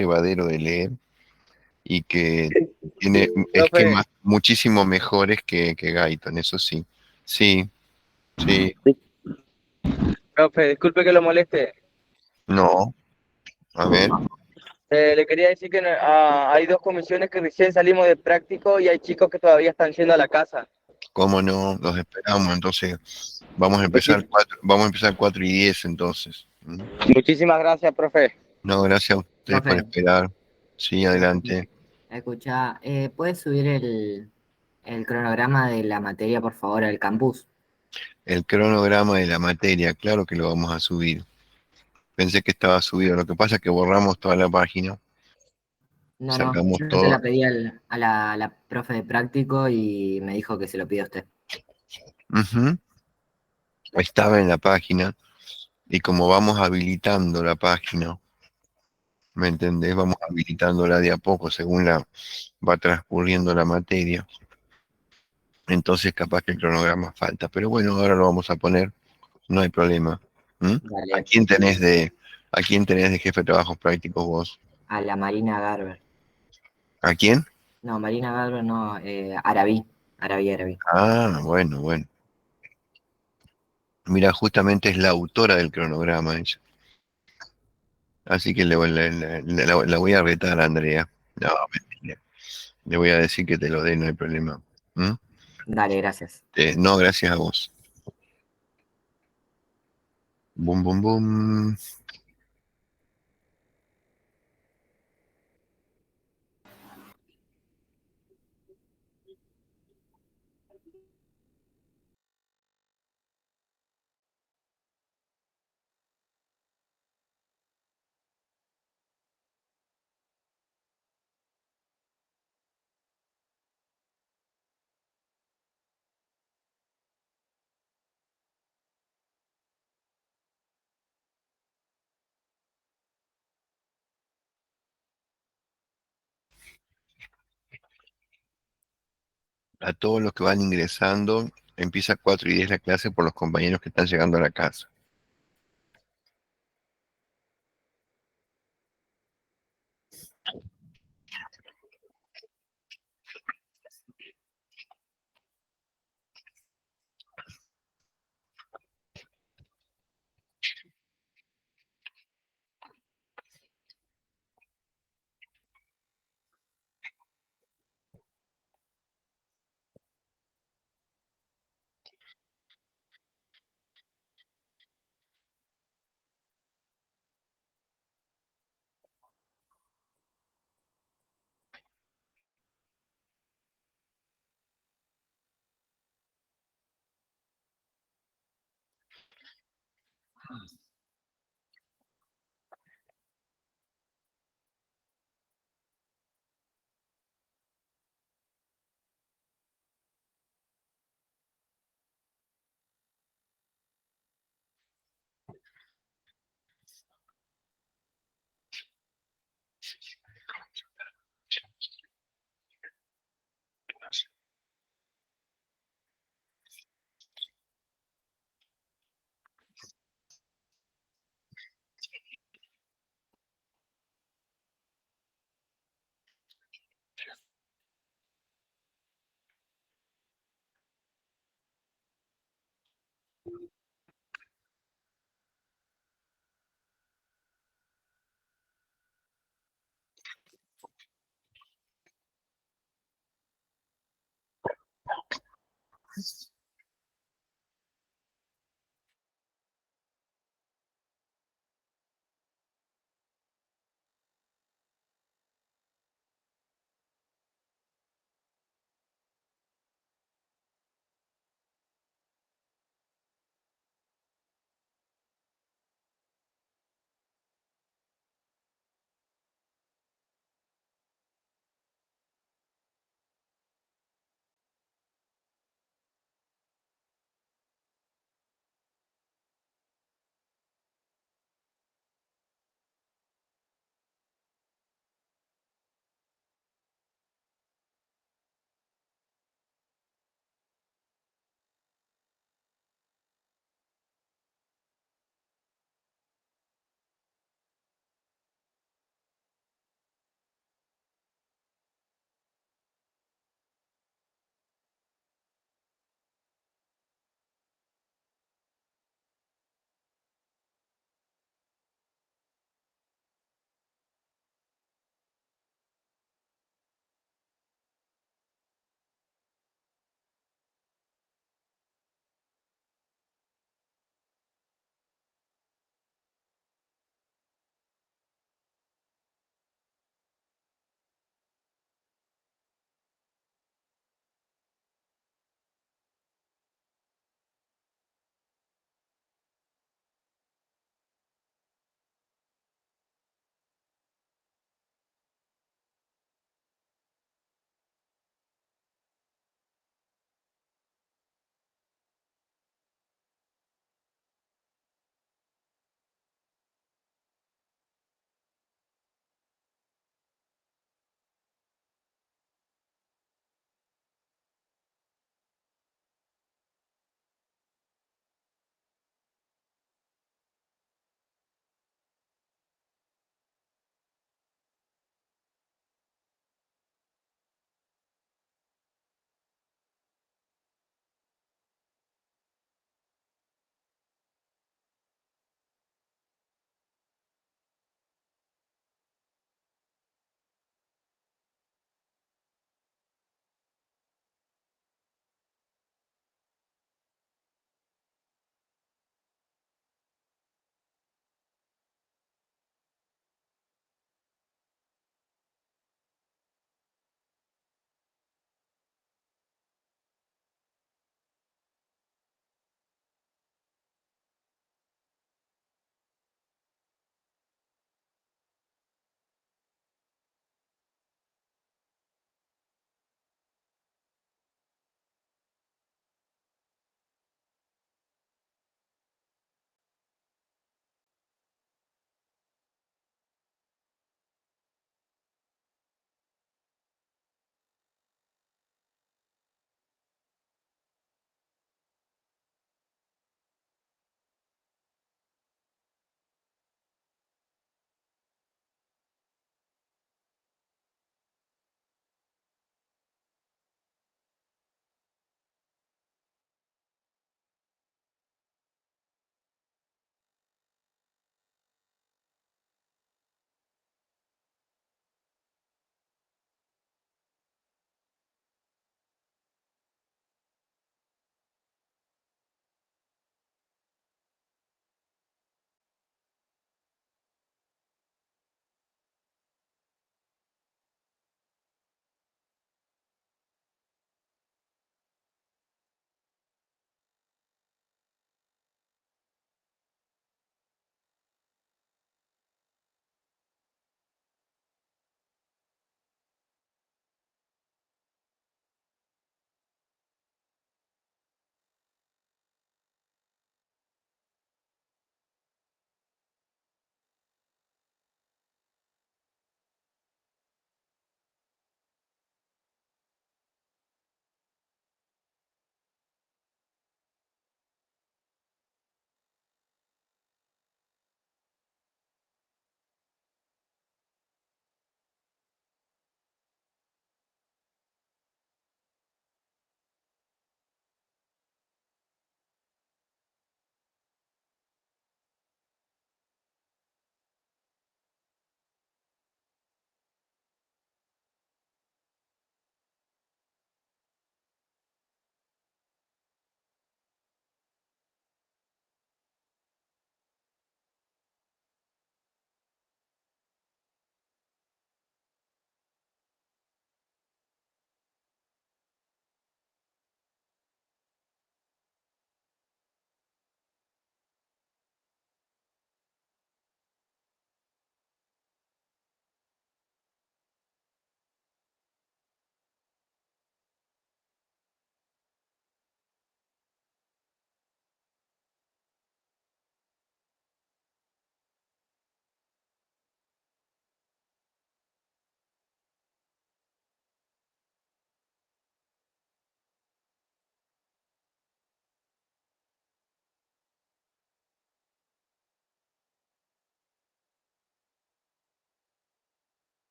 llevadero de leer y que tiene Profe, esquemas muchísimo mejores que Gaiton, eso sí. Sí, sí, profe, disculpe que lo moleste. no, a ver, Le quería decir que hay dos comisiones que recién salimos de práctico y hay chicos que todavía están yendo a la casa. cómo no, los esperamos, entonces Muchis- vamos a empezar 4:10 entonces. ¿Mm? Muchísimas gracias, profe. No, gracias a ustedes por Profe, esperar. Sí, adelante. escucha, ¿puedes subir el cronograma de la materia, por favor, al campus? El cronograma de la materia, claro que lo vamos a subir. Pensé que estaba subido, lo que pasa es que borramos toda la página, No, no, sacamos yo se todo. la pedí a la profe de práctico y me dijo que se lo pida a usted. Ujú. Estaba en la página y como vamos habilitando la página, ¿me entendés? Vamos habilitándola de a poco según la va transcurriendo la materia. Entonces capaz que el cronograma falta, pero bueno, ahora lo vamos a poner, no hay problema. ¿Mm? ¿A Dale, quién tenés de, a quién tenés de jefe de trabajos prácticos vos? a la Marina Garber. ¿A quién? No, Marina Garber no, Arabí, Arabí, Arabí. Ah, bueno, bueno. Mira, justamente es la autora del cronograma ella. Así que la voy a retar a Andrea. No, mentira. Le voy a decir que te lo dé, no hay problema. ¿Mm? Dale, gracias. No, gracias a vos. Bum, bum, bum. A todos los que van ingresando, empieza 4:10 la clase por los compañeros que están llegando a la casa.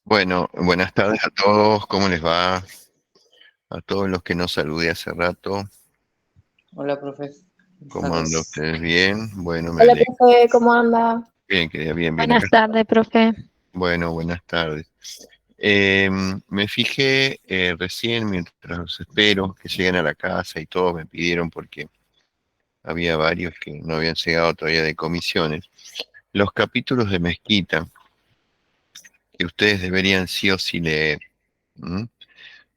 Bueno, buenas tardes a todos, ¿cómo les va? A todos los que no saludé hace rato, Hola, profe. ¿cómo andan Buenas tardes. ustedes? Bien, bueno, me Hola, alegro. profe, ¿cómo anda? Bien, quería bien, bien acá. Buenas tardes, profe. Bueno, buenas tardes. Me fijé recién, mientras los espero, que lleguen a la casa y todos me pidieron porque había varios que no habían llegado todavía de comisiones, los capítulos de Mezquita que ustedes deberían sí o sí leer. ¿M?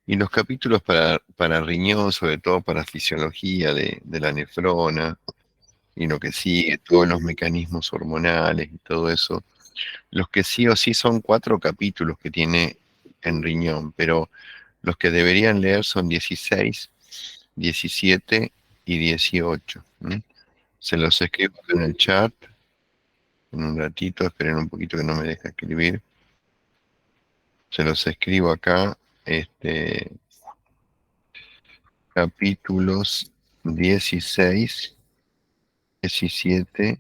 Y los capítulos para riñón, sobre todo para fisiología de la nefrona y lo que sigue, todos los mecanismos hormonales y todo eso, los que sí o sí son 4 capítulos que tiene en riñón, pero los que deberían leer son 16, 17 y 18. ¿M? Se los escribo en el chat en un ratito, esperen un poquito que no me deja escribir. Se los escribo acá, capítulos 16, 17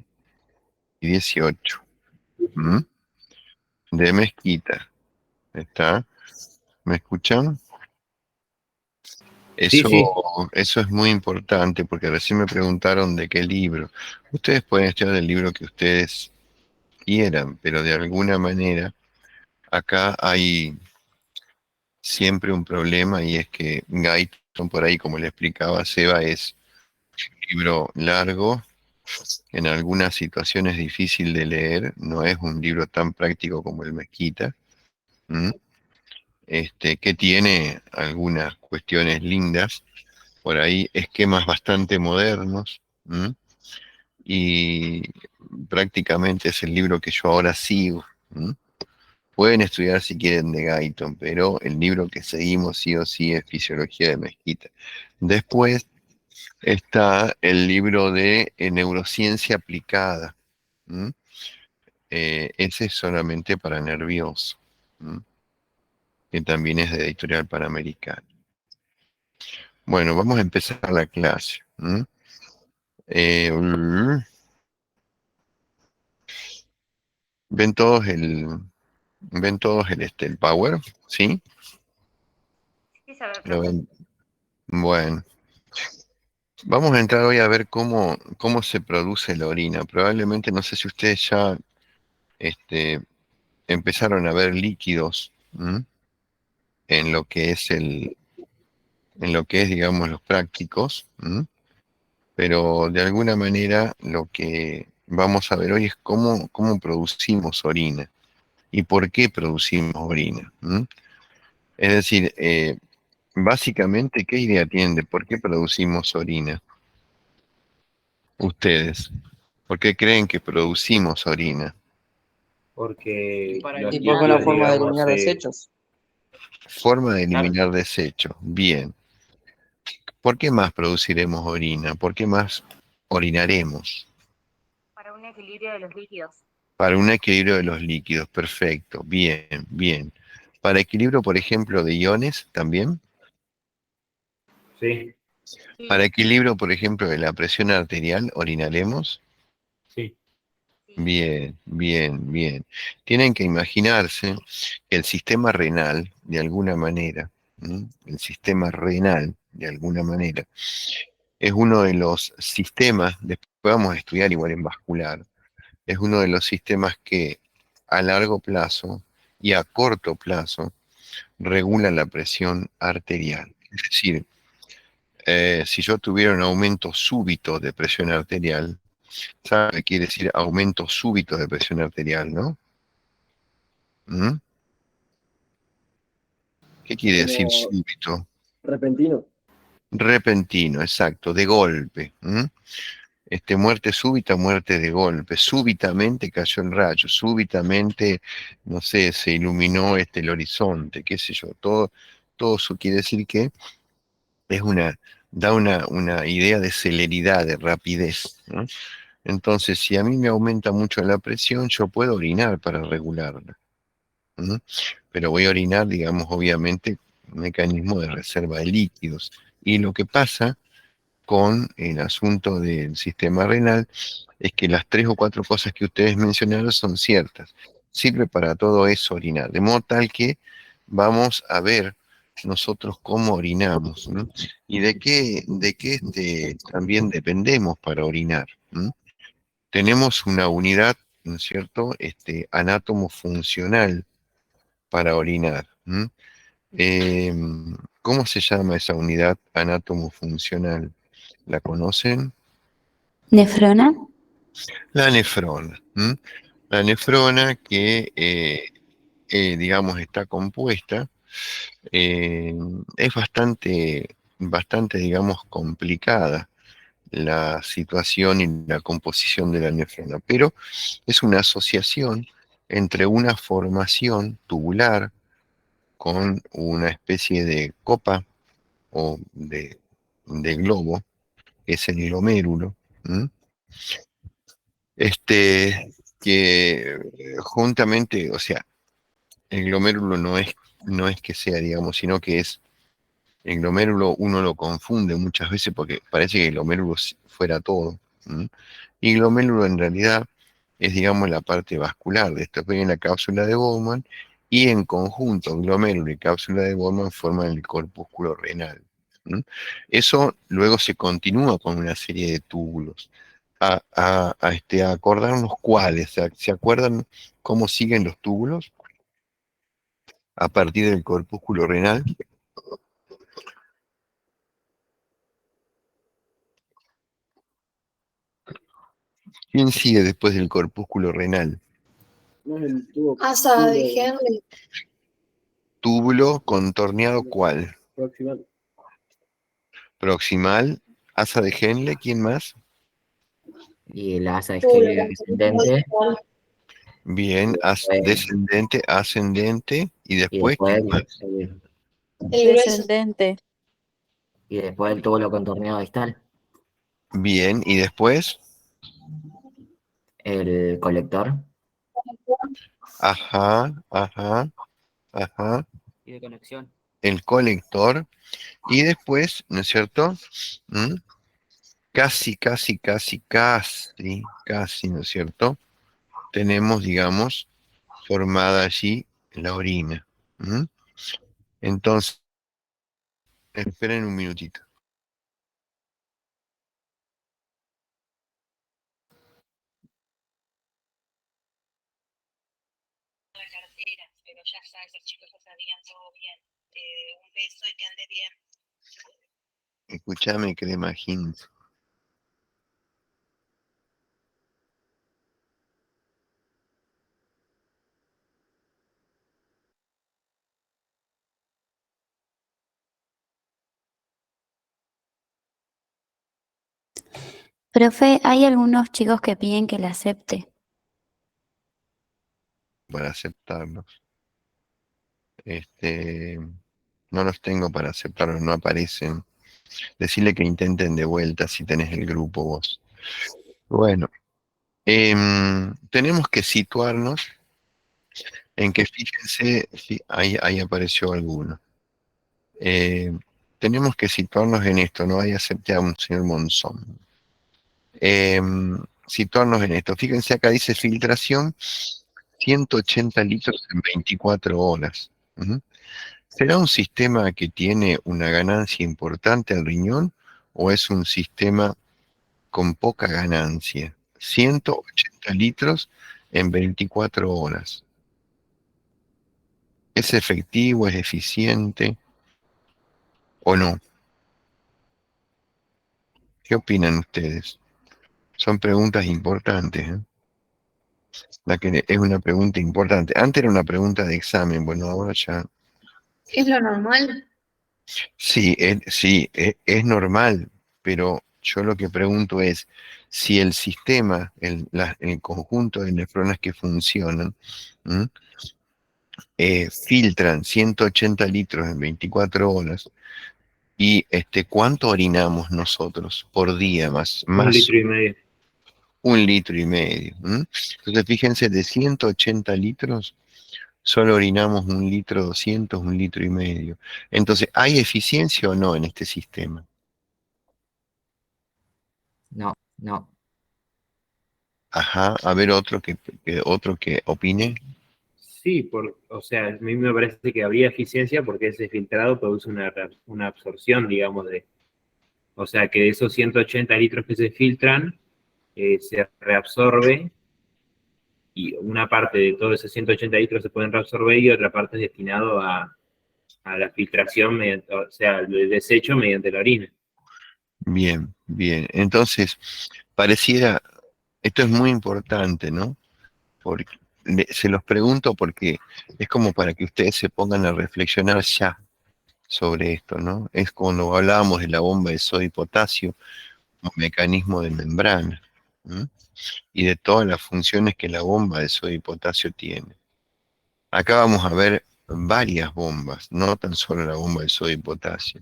y 18. ¿M? De Mezquita. ¿Está? ¿Me escuchan? Sí, Eso, sí. eso es muy importante porque recién me preguntaron de qué libro. Ustedes pueden estudiar el libro que ustedes quieran, pero de alguna manera acá hay siempre un problema y es que Guyton, por ahí, como le explicaba Seba, es un libro largo, en algunas situaciones difícil de leer, no es un libro tan práctico como el Mezquita. ¿M? Que tiene algunas cuestiones lindas, por ahí esquemas bastante modernos. ¿M? Y prácticamente es el libro que yo ahora sigo. ¿M? Pueden estudiar si quieren de Guyton, pero el libro que seguimos sí o sí es Fisiología de Mezquita. Después está el libro de Neurociencia Aplicada. ¿M? Ese es solamente para nervioso, ¿m? Que también es de Editorial Panamericana. Bueno, vamos a empezar la clase. ¿M? Eh, ¿Ven todos el Power? ¿Sí? Sí, sabe, ¿Lo profe. ven? Bueno, vamos a entrar hoy a ver cómo se produce la orina. Probablemente, no sé si ustedes ya este, empezaron a ver líquidos, ¿m? En lo que es digamos, los prácticos, ¿m? Pero de alguna manera lo que vamos a ver hoy es cómo producimos orina y por qué producimos orina. ¿M? Es decir, básicamente, ¿qué idea tienen de por qué producimos orina? Ustedes, ¿por qué creen que producimos orina? Porque los Y porque es una líquidos, forma de digamos, eliminar desechos. Forma de claro, eliminar desechos. Bien. ¿Por qué más produciremos orina? ¿Por qué más orinaremos? Para un equilibrio de los líquidos. Para un equilibrio de los líquidos. Perfecto. Bien, bien. Para equilibrio, por ejemplo, de iones también. sí, Para Sí, equilibrio, por ejemplo, de la presión arterial, orinaremos. sí. sí. Bien, bien, bien. Tienen que imaginarse que el sistema renal, de alguna manera, ¿m? El sistema renal, de alguna manera, es uno de los sistemas, después vamos a estudiar igual en vascular, es uno de los sistemas que a largo plazo y a corto plazo regula la presión arterial. Es decir, si yo tuviera un aumento súbito de presión arterial, ¿sabe qué quiere decir aumento súbito de presión arterial, no? ¿Mm? ¿Qué quiere decir Como súbito? repentino. Repentino, exacto, de golpe. ¿M? Muerte súbita, muerte de golpe. Súbitamente cayó el rayo, súbitamente, no sé, se iluminó el horizonte, qué sé yo. Todo eso quiere decir que es da una idea de celeridad, de rapidez, ¿no? Entonces, si a mí me aumenta mucho la presión, yo puedo orinar para regularla. ¿M? Pero voy a orinar, digamos, obviamente, un mecanismo de reserva de líquidos. Y lo que pasa con el asunto del sistema renal es que las 3 o 4 cosas que ustedes mencionaron son ciertas. sirve para todo eso orinar, de modo tal que vamos a ver nosotros cómo orinamos, ¿no? Y de qué también dependemos para orinar, ¿no? Tenemos una unidad, ¿no es cierto?, anátomo funcional para orinar, ¿no? Eh, ¿Cómo se llama esa unidad anátomo funcional? ¿La conocen? ¿Nefrona? La nefrona. La nefrona que, digamos, está compuesta, es bastante, digamos, complicada la situación y la composición de la nefrona, pero es una asociación entre una formación tubular con una especie de copa o de globo, que es el glomérulo, ¿m? Que juntamente, o sea, el glomérulo no es que sea, digamos, sino que es, el glomérulo uno lo confunde muchas veces porque parece que el glomérulo fuera todo. Y el glomérulo en realidad es, digamos, la parte vascular de esto, en la cápsula de Bowman, y en conjunto, glomérulo y cápsula de Bowman forman el corpúsculo renal. Eso luego se continúa con una serie de túbulos. A acordarnos cuáles, ¿se acuerdan cómo siguen los túbulos? A partir del corpúsculo renal. ¿Quién sigue después del corpúsculo renal? Asa de Henle. Túbulo contorneado, ¿cuál? Proximal. Proximal, asa de Henle, ¿quién más? Y la asa isquioide descendente, Bien, descendente, ascendente, y y después, después, ¿quién más? el, El grueso. Descendente. y después el túbulo contorneado distal, Bien, y después, el colector. ajá, ajá, ajá, Y de conexión. el colector, y después, ¿no es cierto? Casi, casi, casi, casi, casi, ¿no es cierto? Tenemos, digamos, formada allí la orina. Entonces, esperen un minutito. La cartera, pero ya sabes, los chicos ya sabían todo bien. Un beso y que ande bien. Escúchame, crema Hint. Profe, hay algunos chicos que piden que la acepte. Para aceptarlos. No los tengo para aceptarlos, no aparecen. Decirle que intenten de vuelta si tenés el grupo vos. Bueno, tenemos que situarnos en que, fíjense, ahí apareció alguno. Tenemos que situarnos en esto, no hay acepte a un señor Monzón. Situarnos en esto. Fíjense, acá dice filtración, 180 litros en 24 horas. ¿Será un sistema que tiene una ganancia importante al riñón o es un sistema con poca ganancia? 180 litros en 24 horas. ¿Es efectivo, es eficiente o no? ¿Qué opinan ustedes? Son preguntas importantes, ¿eh? La que es una pregunta importante. Antes era una pregunta de examen, bueno, ahora ya. ¿Es lo normal? Sí, es normal, pero yo lo que pregunto es si el sistema, el conjunto de nefronas que funcionan, ¿m? Filtran 180 litros en 24 horas y ¿cuánto orinamos nosotros por día más? 1,5 litros. 1,5 litros. Entonces fíjense, de 180 litros solo orinamos 1,2 litros, 1,5 litros. Entonces, ¿hay eficiencia o no en este sistema? No, no. Ajá, a ver otro que opine. Sí, o sea, a mí me parece que habría eficiencia porque ese filtrado produce una absorción, digamos, o sea, que de esos 180 litros que se filtran, se reabsorbe y una parte de todos esos 180 litros se pueden reabsorber y otra parte es destinado a la filtración, mediante, o sea, el desecho mediante la orina. Bien, bien. Entonces, pareciera, esto es muy importante, ¿no? Porque, se los pregunto porque es como para que ustedes se pongan a reflexionar ya sobre esto, ¿no? Es cuando hablábamos de la bomba de sodio y potasio, un mecanismo de membrana, ¿m? Y de todas las funciones que la bomba de sodio y potasio tiene. Acá vamos a ver varias bombas, no tan solo la bomba de sodio y potasio.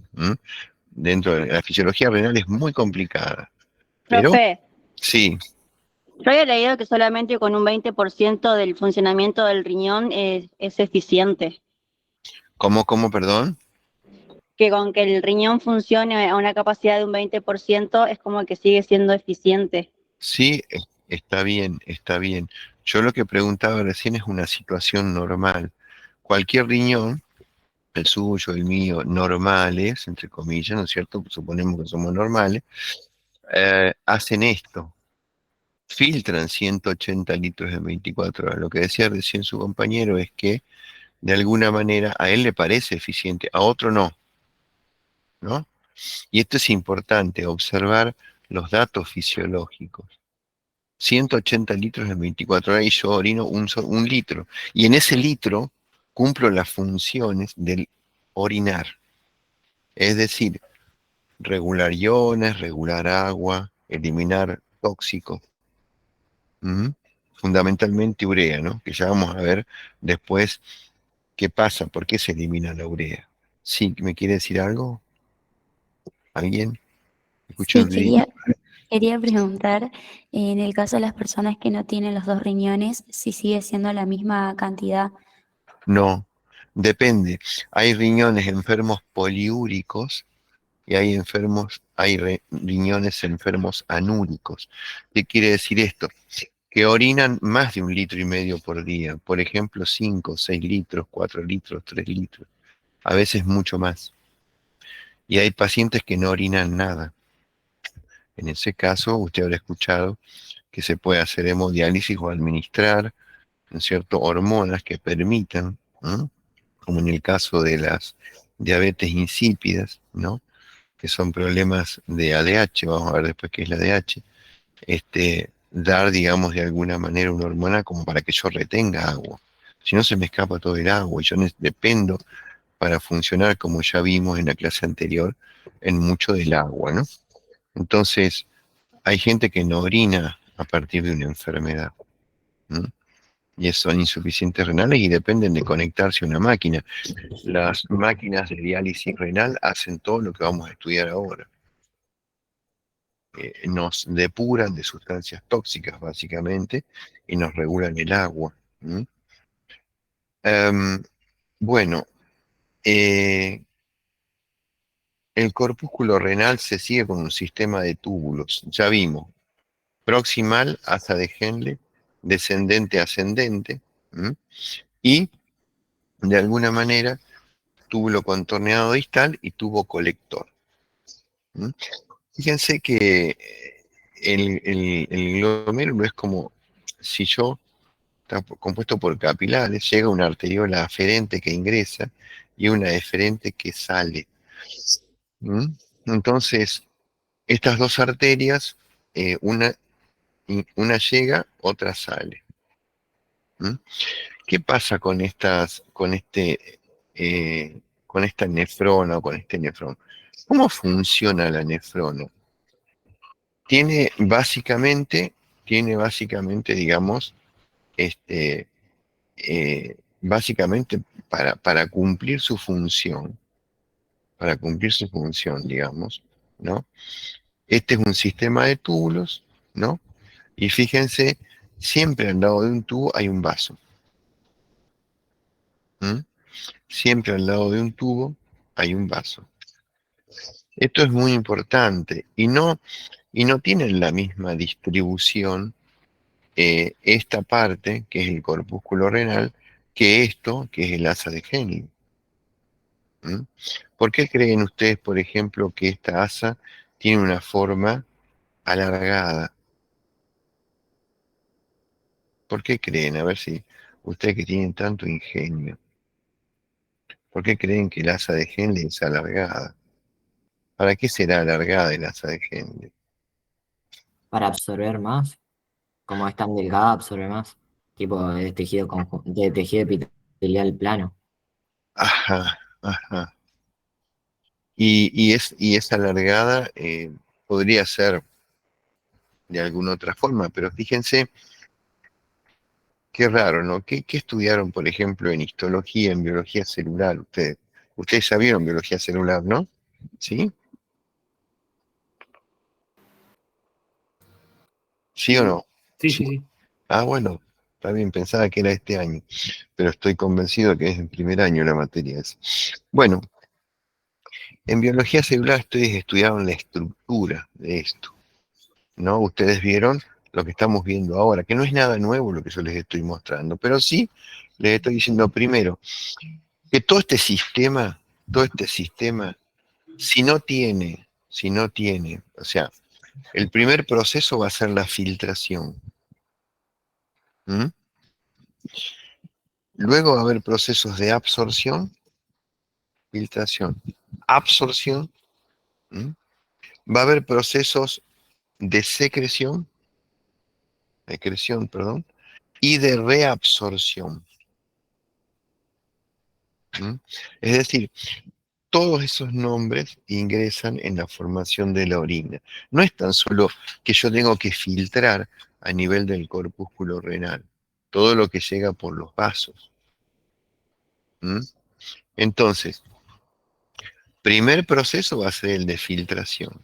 Dentro de la fisiología renal es muy complicada, pero Profe, sí. yo había leído que solamente con un 20% del funcionamiento del riñón es eficiente, ¿Cómo, perdón? que con que el riñón funcione a una capacidad de un 20% es como que sigue siendo eficiente. Sí, está bien, está bien. Yo lo que preguntaba recién es una situación normal. Cualquier riñón, el suyo, el mío, normales, entre comillas, ¿no es cierto? Suponemos que somos normales, hacen esto, filtran 180 litros en 24 horas. Lo que decía recién su compañero es que, de alguna manera, a él le parece eficiente, a otro no, ¿no? Y esto es importante, observar los datos fisiológicos. 180 litros en 24 horas y yo orino un litro. Y en ese litro cumplo las funciones del orinar. Es decir, regular iones, regular agua, eliminar tóxicos. Fundamentalmente urea, ¿no? Que ya vamos a ver después qué pasa, por qué se elimina la urea. ¿Sí? ¿Me quiere decir algo? ¿Alguien? Escuché Sí, un ruidito. quería preguntar, en el caso de las personas que no tienen los dos riñones, si sigue siendo la misma cantidad. No, depende. Hay riñones enfermos poliúricos y hay riñones enfermos anúricos. ¿Qué quiere decir esto? Que orinan más de 1,5 litros por día. Por ejemplo, 5, 6 litros, 4 litros, 3 litros. A veces mucho más. Y hay pacientes que no orinan nada. En ese caso, usted habrá escuchado que se puede hacer hemodiálisis o administrar, ¿no es cierto?, hormonas que permitan, ¿no?, como en el caso de las diabetes insípidas, ¿no?, que son problemas de ADH, vamos a ver después qué es la ADH, dar, digamos, de alguna manera una hormona como para que yo retenga agua. Si no, se me escapa todo el agua y yo dependo para funcionar, como ya vimos en la clase anterior, en mucho del agua, ¿no? Entonces, hay gente que no orina a partir de una enfermedad, ¿no? Y son insuficientes renales y dependen de conectarse a una máquina. Las máquinas de diálisis renal hacen todo lo que vamos a estudiar ahora. Nos depuran de sustancias tóxicas, básicamente, y nos regulan el agua. Bueno, el corpúsculo renal se sigue con un sistema de túbulos. Ya vimos, proximal, asa de Henle, descendente, ascendente, y de alguna manera túbulo contorneado distal y tubo colector. Fíjense que el glomérulo es como si yo, está compuesto por capilares, llega una arteriola aferente que ingresa y una eferente que sale. Entonces, estas dos arterias, una llega, otra sale. ¿Qué pasa con con esta nefrona o con este nefrón? ¿Cómo funciona la nefrona? Tiene básicamente, digamos, básicamente para cumplir su función, digamos, ¿no? Este es un sistema de túbulos, ¿no? Y fíjense, siempre al lado de un tubo hay un vaso. Siempre al lado de un tubo hay un vaso. Esto es muy importante y no tienen la misma distribución esta parte, que es el corpúsculo renal, que esto, que es el asa de Henle. ¿Mm? ¿Por qué creen ustedes, por ejemplo, que esta asa tiene una forma alargada? ¿Por qué creen? A ver si ustedes que tienen tanto ingenio, ¿por qué creen que el asa de Henle es alargada? ¿Para qué será alargada el asa de Henle? Para absorber más. Como es tan delgada, absorbe más. Tipo de tejido, de tejido epitelial plano. Ajá, ajá. Y esa alargada podría ser de alguna otra forma, pero fíjense qué raro, ¿no? ¿Qué estudiaron, por ejemplo, en histología, en biología celular ustedes? Ustedes sabieron biología celular, ¿no? ¿Sí? ¿Sí o no? Sí, sí, sí. Ah, bueno, está bien, pensaba que era este año, pero estoy convencido que es el primer año la materia esa. Bueno, en biología celular ustedes estudiaron la estructura de esto, ¿no? Ustedes vieron lo que estamos viendo ahora, que no es nada nuevo lo que yo les estoy mostrando, pero sí les estoy diciendo primero que todo este sistema, si no tiene, o sea, el primer proceso va a ser la filtración. ¿Mm? Luego va a haber procesos de absorción, filtración, absorción. ¿Mm? Va a haber procesos de secreción, perdón, y de reabsorción. ¿Mm? Es decir, todos esos nombres ingresan en la formación de la orina. No es tan solo que yo tengo que filtrar a nivel del corpúsculo renal, todo lo que llega por los vasos. ¿Mm? Entonces, primer proceso va a ser el de filtración.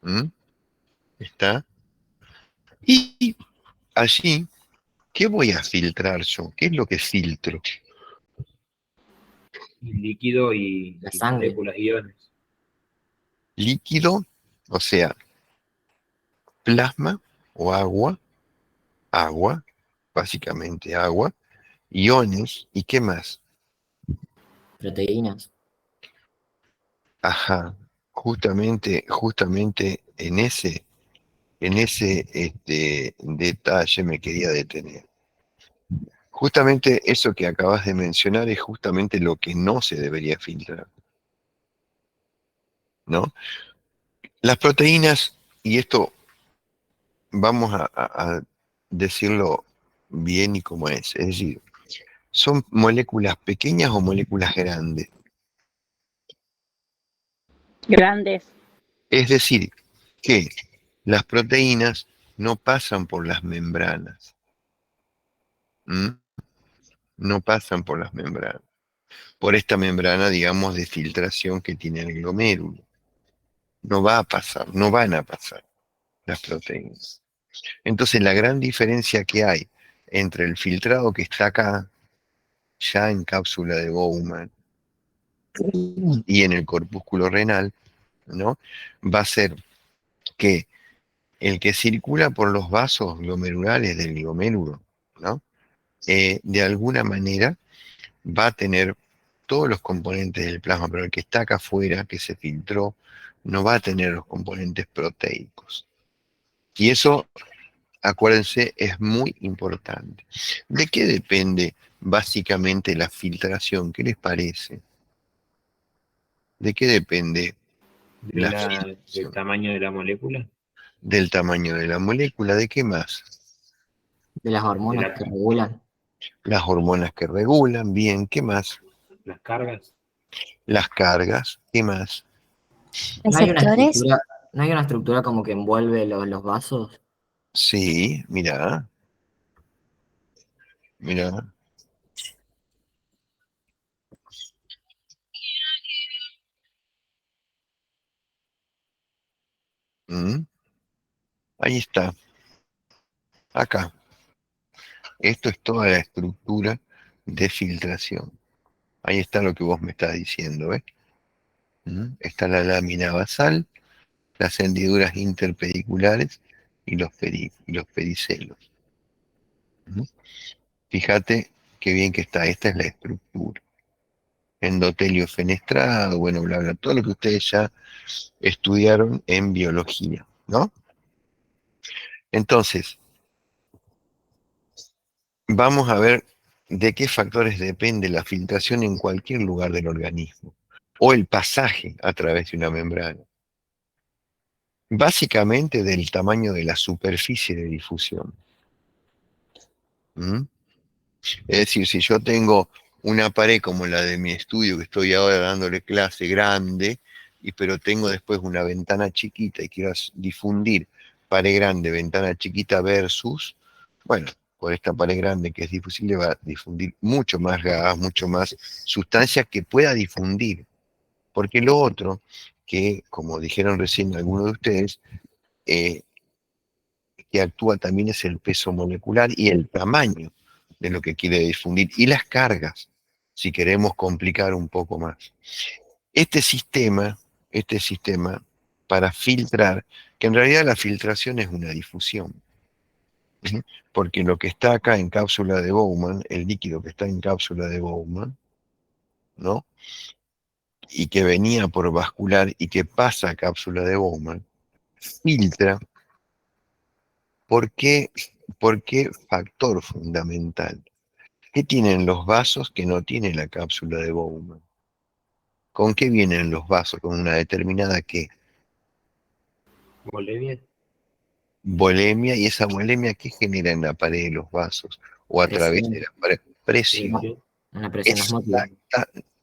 ¿Mm? ¿Está? Y allí, ¿qué voy a filtrar yo? ¿Qué es lo que filtro? Y líquido y La sangre. moléculas iones. Líquido, o sea, plasma o agua, básicamente agua, iones, ¿y qué más? Proteínas. Ajá, justamente en ese detalle me quería detener. Justamente eso que acabas de mencionar es justamente lo que no se debería filtrar, ¿no? Las proteínas, y esto vamos a decirlo bien y como es decir, ¿son moléculas pequeñas o moléculas grandes? Grandes. Es decir, que las proteínas no pasan por las membranas. ¿Mm? No pasan por las membranas. Por esta membrana, digamos, de filtración que tiene el glomérulo. No va a pasar, no van a pasar las proteínas. Entonces, la gran diferencia que hay entre el filtrado que está acá, ya en cápsula de Bowman, y en el corpúsculo renal, ¿no? Va a ser que el que circula por los vasos glomerulares del glomérulo, ¿no? De alguna manera va a tener todos los componentes del plasma, pero el que está acá afuera, que se filtró, no va a tener los componentes proteicos. Y eso, acuérdense, es muy importante. ¿De qué depende básicamente la filtración? ¿Qué les parece? ¿De qué depende la Del filtración? tamaño de la molécula. Del tamaño de la molécula, ¿de qué más? De las De hormonas que regulan. Las hormonas que regulan, bien, ¿qué más? las cargas. Las cargas, ¿qué más? ¿No hay una Receptores, estructura, no hay una estructura como que envuelve los vasos? Sí, mira, mira. ¿Mm? Ahí está, acá. Esto es toda la estructura de filtración. Ahí está lo que vos me estás diciendo, ¿ves? ¿Mm? Está la lámina basal, las hendiduras interpediculares y los pedicelos. ¿Mm? Fíjate qué bien que está, esta es la estructura. Endotelio fenestrado, bueno, bla, bla, todo lo que ustedes ya estudiaron en biología, ¿no? Entonces, vamos a ver de qué factores depende la filtración en cualquier lugar del organismo, o el pasaje a través de una membrana. Básicamente del tamaño de la superficie de difusión. ¿Mm? Es decir, si yo tengo una pared como la de mi estudio, que estoy ahora dándole clase grande, pero tengo después una ventana chiquita y quiero difundir pared grande, ventana chiquita versus, bueno, por esta pared grande que es difusible va a difundir mucho más gas, mucho más sustancia que pueda difundir. Porque lo otro, que como dijeron recién algunos de ustedes, que actúa también es el peso molecular y el tamaño de lo que quiere difundir y las cargas, si queremos complicar un poco más. Este sistema, para filtrar, que en realidad la filtración es una difusión, ¿sí? Porque lo que está acá en cápsula de Bowman, el líquido que está en cápsula de Bowman, ¿no? Y que venía por vascular y que pasa a cápsula de Bowman, filtra. ¿Por qué? ¿Por qué factor fundamental? ¿Qué tienen los vasos que no tiene la cápsula de Bowman? ¿Con qué vienen los vasos? Con una determinada ¿qué? ¿Bulimia? Volemia, y esa volemia ¿qué genera en la pared de los vasos? O a través de Presión, la pared. Presión. Sí. una presión osmótica.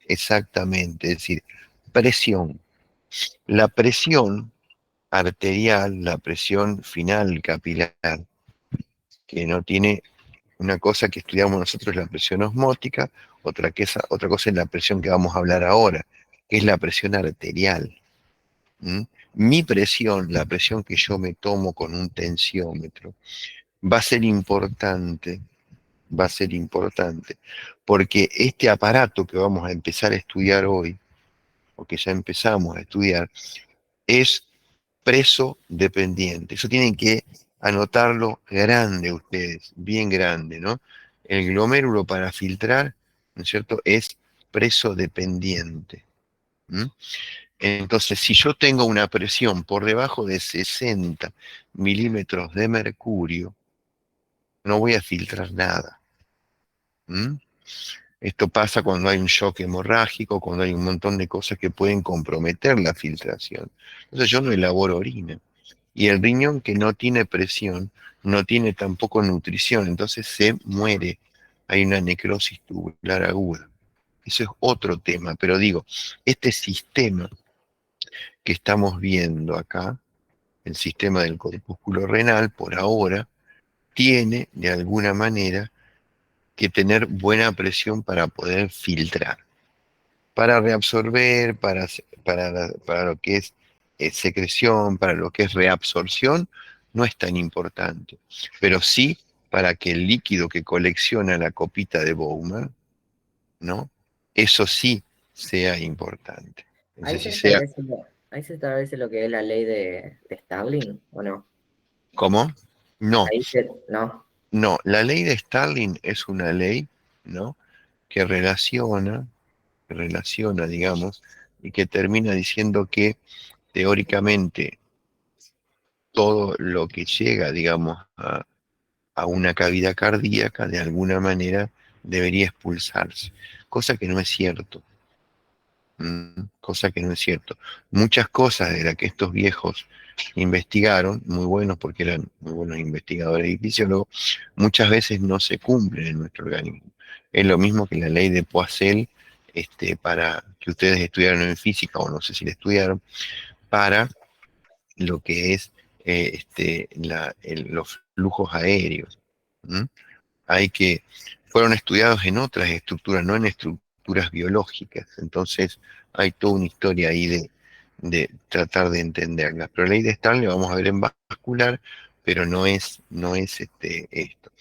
Exactamente, es decir, presión. La presión arterial, la presión final capilar, que no tiene una cosa que estudiamos nosotros, la presión osmótica, otra cosa es la presión que vamos a hablar ahora, que es la presión arterial. ¿Mm? Mi presión, la presión que yo me tomo con un tensiómetro, va a ser importante, porque este aparato que vamos a empezar a estudiar hoy, o que ya empezamos a estudiar, es preso dependiente. Eso tienen que anotarlo grande ustedes, bien grande, ¿no? El glomérulo para filtrar, ¿no es cierto?, es preso dependiente. ¿Mm? Entonces, si yo tengo una presión por debajo de 60 milímetros de mercurio, no voy a filtrar nada. ¿Mm? Esto pasa cuando hay un shock hemorrágico, cuando hay un montón de cosas que pueden comprometer la filtración. Entonces yo no elaboro orina. Y el riñón que no tiene presión, no tiene tampoco nutrición, entonces se muere. Hay una necrosis tubular aguda. Eso es otro tema, pero digo, este sistema que estamos viendo acá, el sistema del corpúsculo renal, por ahora, tiene de alguna manera que tener buena presión para poder filtrar, para reabsorber, para lo que es secreción, para lo que es reabsorción, no es tan importante, pero sí para que el líquido que colecciona la copita de Bowman, ¿no? Eso sí sea importante. Ahí Entonces, se si sea, establece ahí se establece lo que es la ley de Starling, ¿o no? ¿cómo? No, No. no, la ley de Starling es una ley, ¿no?, que relaciona, digamos, y que termina diciendo que teóricamente todo lo que llega, digamos, a una cavidad cardíaca, de alguna manera debería expulsarse, cosa que no es cierto. Cosa que no es cierto. Muchas cosas de las que estos viejos investigaron, muy buenos porque eran muy buenos investigadores y fisiólogos, muchas veces no se cumplen en nuestro organismo. Es lo mismo que la ley de Poiseuille, para que ustedes estudiaron en física, o no sé si la estudiaron, para lo que es los flujos aéreos. ¿Mm? Fueron estudiados en otras estructuras, no en estructuras biológicas. Entonces hay toda una historia ahí de tratar de entenderla. Pero la ley de Starling la vamos a ver en vascular, pero no es esto.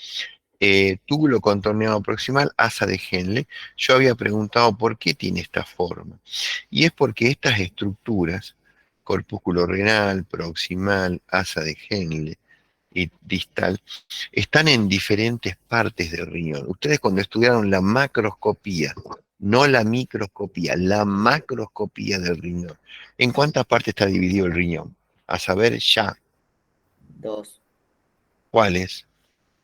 Túbulo contorneado proximal, asa de Henle. Yo había preguntado por qué tiene esta forma. Y es porque estas estructuras, corpúsculo renal, proximal, asa de Henle, y distal, están en diferentes partes del riñón. Ustedes cuando estudiaron la macroscopía, no la microscopía, la macroscopía del riñón, ¿en cuántas partes está dividido el riñón? A saber ya, 2, ¿cuáles?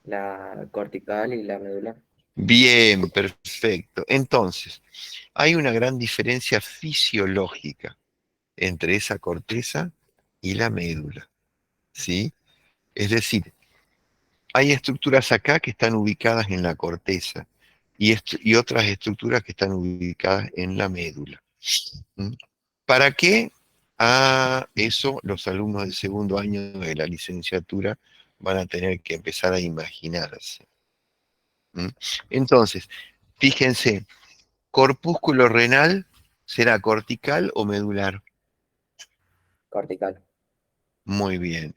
la cortical y la medular. Bien, perfecto. Entonces, hay una gran diferencia fisiológica entre esa corteza y la médula, ¿sí? Es decir, hay estructuras acá que están ubicadas en la corteza y otras estructuras que están ubicadas en la médula. ¿Mm? ¿Para qué? Eso los alumnos del segundo año de la licenciatura van a tener que empezar a imaginarse. ¿Mm? Entonces, fíjense, corpúsculo renal, ¿será cortical o medular? Cortical, Muy bien.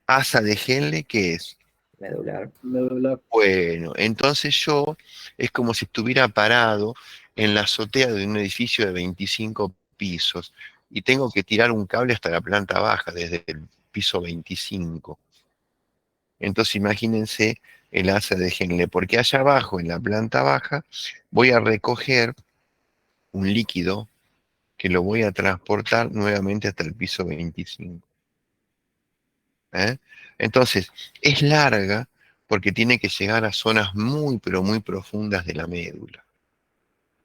Asa de Henle, ¿qué es? medular. Bueno, entonces yo es como si estuviera parado en la azotea de un edificio de 25 pisos y tengo que tirar un cable hasta la planta baja, desde el piso 25. Entonces imagínense el asa de Henle, porque allá abajo, en la planta baja, voy a recoger un líquido que lo voy a transportar nuevamente hasta el piso 25. ¿Eh? Entonces, es larga porque tiene que llegar a zonas muy, pero muy profundas de la médula.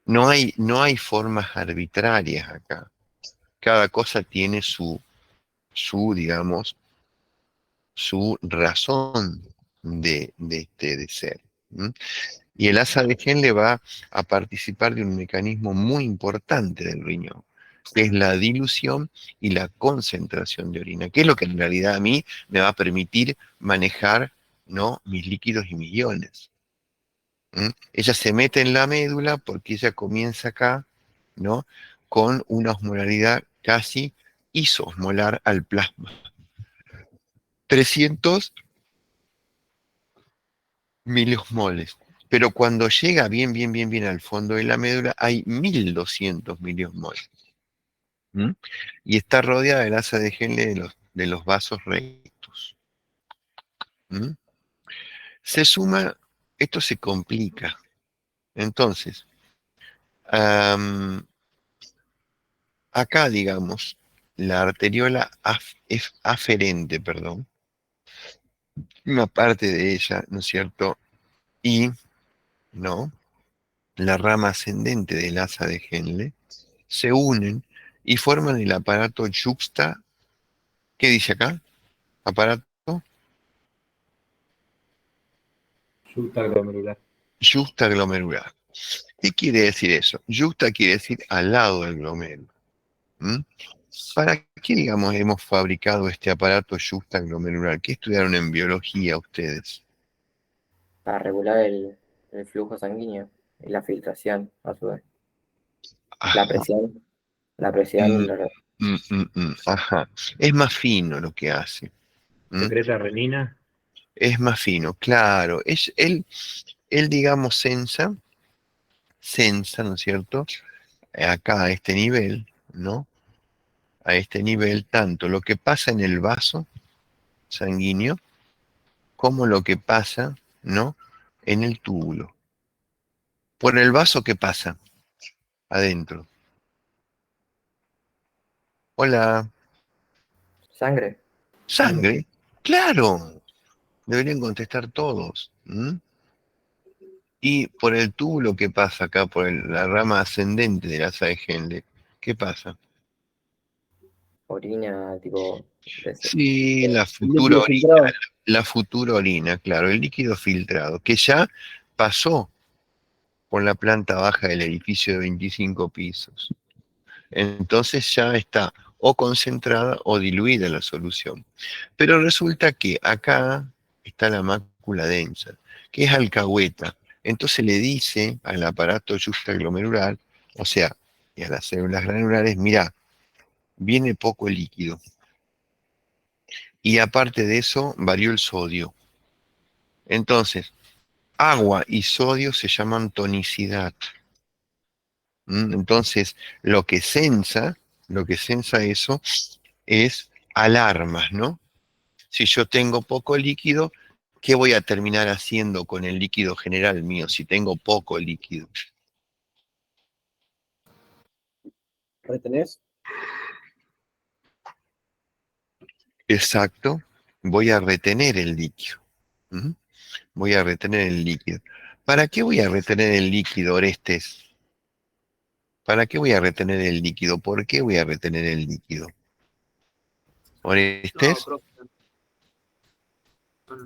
No hay formas arbitrarias acá. Cada cosa tiene digamos, su razón de ser. ¿Mm? Y el asa de Henle va a participar de un mecanismo muy importante del riñón, que es la dilución y la concentración de orina, que es lo que en realidad a mí me va a permitir manejar, ¿no?, mis líquidos y mis iones. ¿Mm? Ella se mete en la médula porque ella comienza acá, ¿no?, con una osmolaridad casi isosmolar al plasma. 300 miliosmoles. Pero cuando llega bien al fondo de la médula, hay 1200 miliosmoles. ¿Mm? Y está rodeada del asa de Henle de los vasos rectos. ¿Mm? Se suma, esto se complica. Entonces, acá, digamos, la arteriola es aferente, perdón, una parte de ella, ¿no es cierto? Y, ¿no?, la rama ascendente del asa de Henle se unen y forman el aparato yuxta. ¿Qué dice acá? Aparato Supraglomerular. yuxtaglomerular. ¿Qué quiere decir eso? Yuxta quiere decir al lado del glomérulo. ¿Mm? ¿Para qué, digamos, hemos fabricado este aparato yuxtaglomerular? ¿Qué estudiaron en biología ustedes? Para regular el flujo sanguíneo y la filtración, a su vez. La Ajá. presión, Mm, la- ajá. Es más fino lo que hace. ¿Mm? Secreta renina. Es más fino, claro. Él, digamos, sensa, ¿no es cierto? Acá a este nivel, ¿no? A este nivel, tanto lo que pasa en el vaso sanguíneo como lo que pasa, ¿no?, en el túbulo. Por el vaso, ¿qué pasa? Adentro. Hola. sangre. Sangre. Claro. Deberían contestar todos. ¿Mm? Y por el túbulo, ¿qué pasa acá? Por la rama ascendente de la asa de Henle. ¿Qué pasa? Orina, tipo, Sí, la futura Líquido orina. filtrado. La futura orina, claro, el líquido filtrado, que ya pasó por la planta baja del edificio de 25 pisos. Entonces ya está o concentrada o diluida la solución. Pero resulta que acá está la mácula densa, que es alcahueta. Entonces le dice al aparato yuxtaglomerular, o sea, y a las células granulares, mira, viene poco líquido. Y aparte de eso, varió el sodio. Entonces, agua y sodio se llaman tonicidad. Entonces, lo que sensa eso es alarmas, ¿no? Si yo tengo poco líquido, ¿qué voy a terminar haciendo con el líquido general mío si tengo poco líquido? ¿Retenés? Exacto, voy a retener el líquido. ¿Mm? Voy a retener el líquido. ¿Para qué voy a retener el líquido, Orestes? ¿Para qué voy a retener el líquido? ¿Por qué voy a retener el líquido? No, ¿Orestes? profe,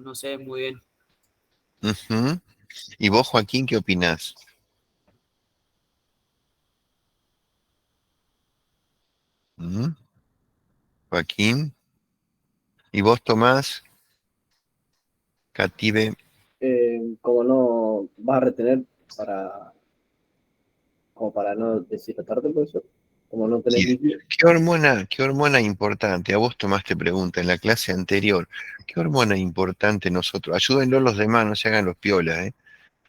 no sé muy bien. Ujú. ¿Y vos, Joaquín, qué opinás? ¿Mm? Joaquín. ¿Y vos, Tomás? Cative. Como no vas a retener para, como para no deshidratarte, profesor, como no tenés Bien. líquido. Qué hormona importante? A vos, Tomás, te pregunta en la clase anterior. ¿Qué hormona importante nosotros? Ayúdenlo los demás, no se hagan los piolas,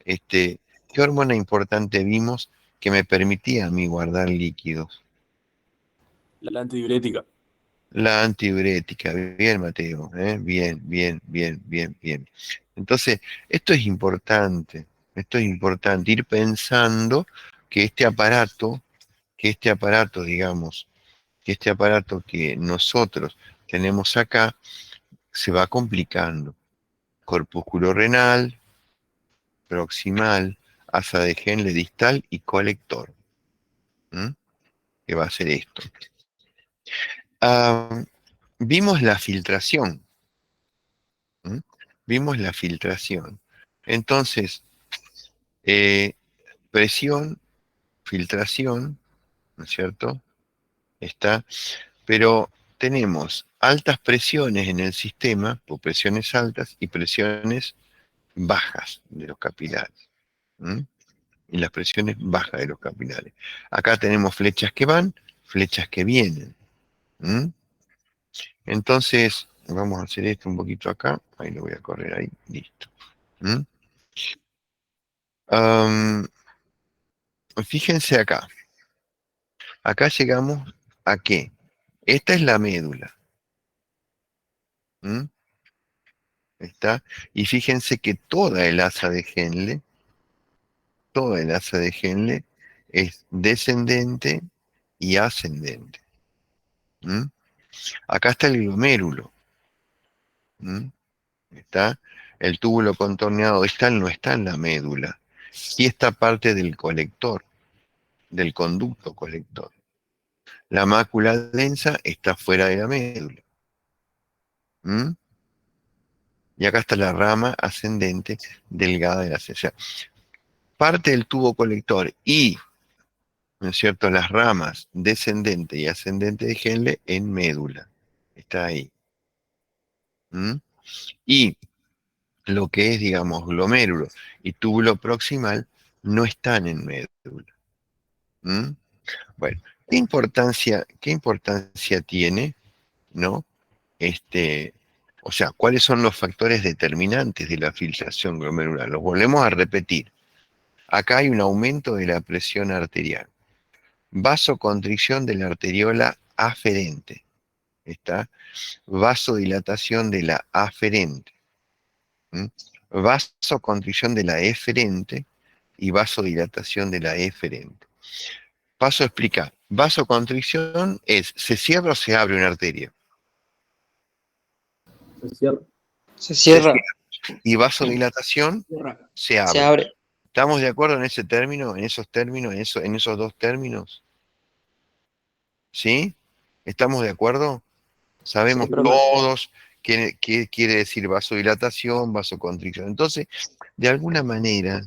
¿eh? ¿Qué hormona importante vimos que me permitía a mí guardar líquidos? La antidiurética. La antidiurética. Bien, Mateo, ¿eh? Bien, bien, bien, bien, bien. Entonces, esto es importante, ir pensando que este aparato, digamos, que este aparato que nosotros tenemos acá se va complicando. Corpúsculo renal, proximal, asa de Henle distal y colector. ¿Mm? Que va a ser esto. Ah, vimos la filtración. ¿Mm? Vimos la filtración. Entonces, presión, filtración, ¿no es cierto? Está, pero tenemos altas presiones en el sistema, o presiones altas y presiones bajas de los capilares. ¿Mm? Y las presiones bajas de los capilares. Acá tenemos flechas que van, flechas que vienen. ¿Mm? Entonces, vamos a hacer esto un poquito acá. Ahí lo voy a correr ahí. Listo. ¿Mm? Am, fíjense acá. Acá llegamos a qué. Esta es la médula. ¿Mm? ¿Está? Y fíjense que toda el asa de Henle es descendente y ascendente. ¿Mm? Acá está el glomérulo. ¿Mm? Está el túbulo contorneado distal, no está en la médula. Y esta parte del colector, del conducto colector. La mácula densa está fuera de la médula. ¿Mm? Y acá está la rama ascendente delgada de la célula. Parte del tubo colector y, ¿no es cierto?, las ramas descendente y ascendente de Henle en médula. Está ahí. ¿Mm? Y lo que es, digamos, glomérulo y túbulo proximal no están en médula. ¿Mm? Bueno, qué importancia tiene, ¿no? O sea, ¿cuáles son los factores determinantes de la filtración glomerular? Los volvemos a repetir. Acá hay un aumento de la presión arterial. Vasoconstricción de la arteriola aferente. ¿Está? Vasodilatación de la aferente. ¿Mm? Vasoconstricción de la eferente y vasodilatación de la eferente. Paso a explicar. Vasoconstricción es, ¿se cierra o se abre una arteria? Se cierra. Se cierra, Y vasodilatación se se abre. abre. ¿Estamos de acuerdo en ese término, en esos términos, en esos dos términos? ¿Sí? ¿Estamos de acuerdo? Sabemos Sí, profe. todos qué quiere decir vasodilatación, vasoconstricción. Entonces, de alguna manera,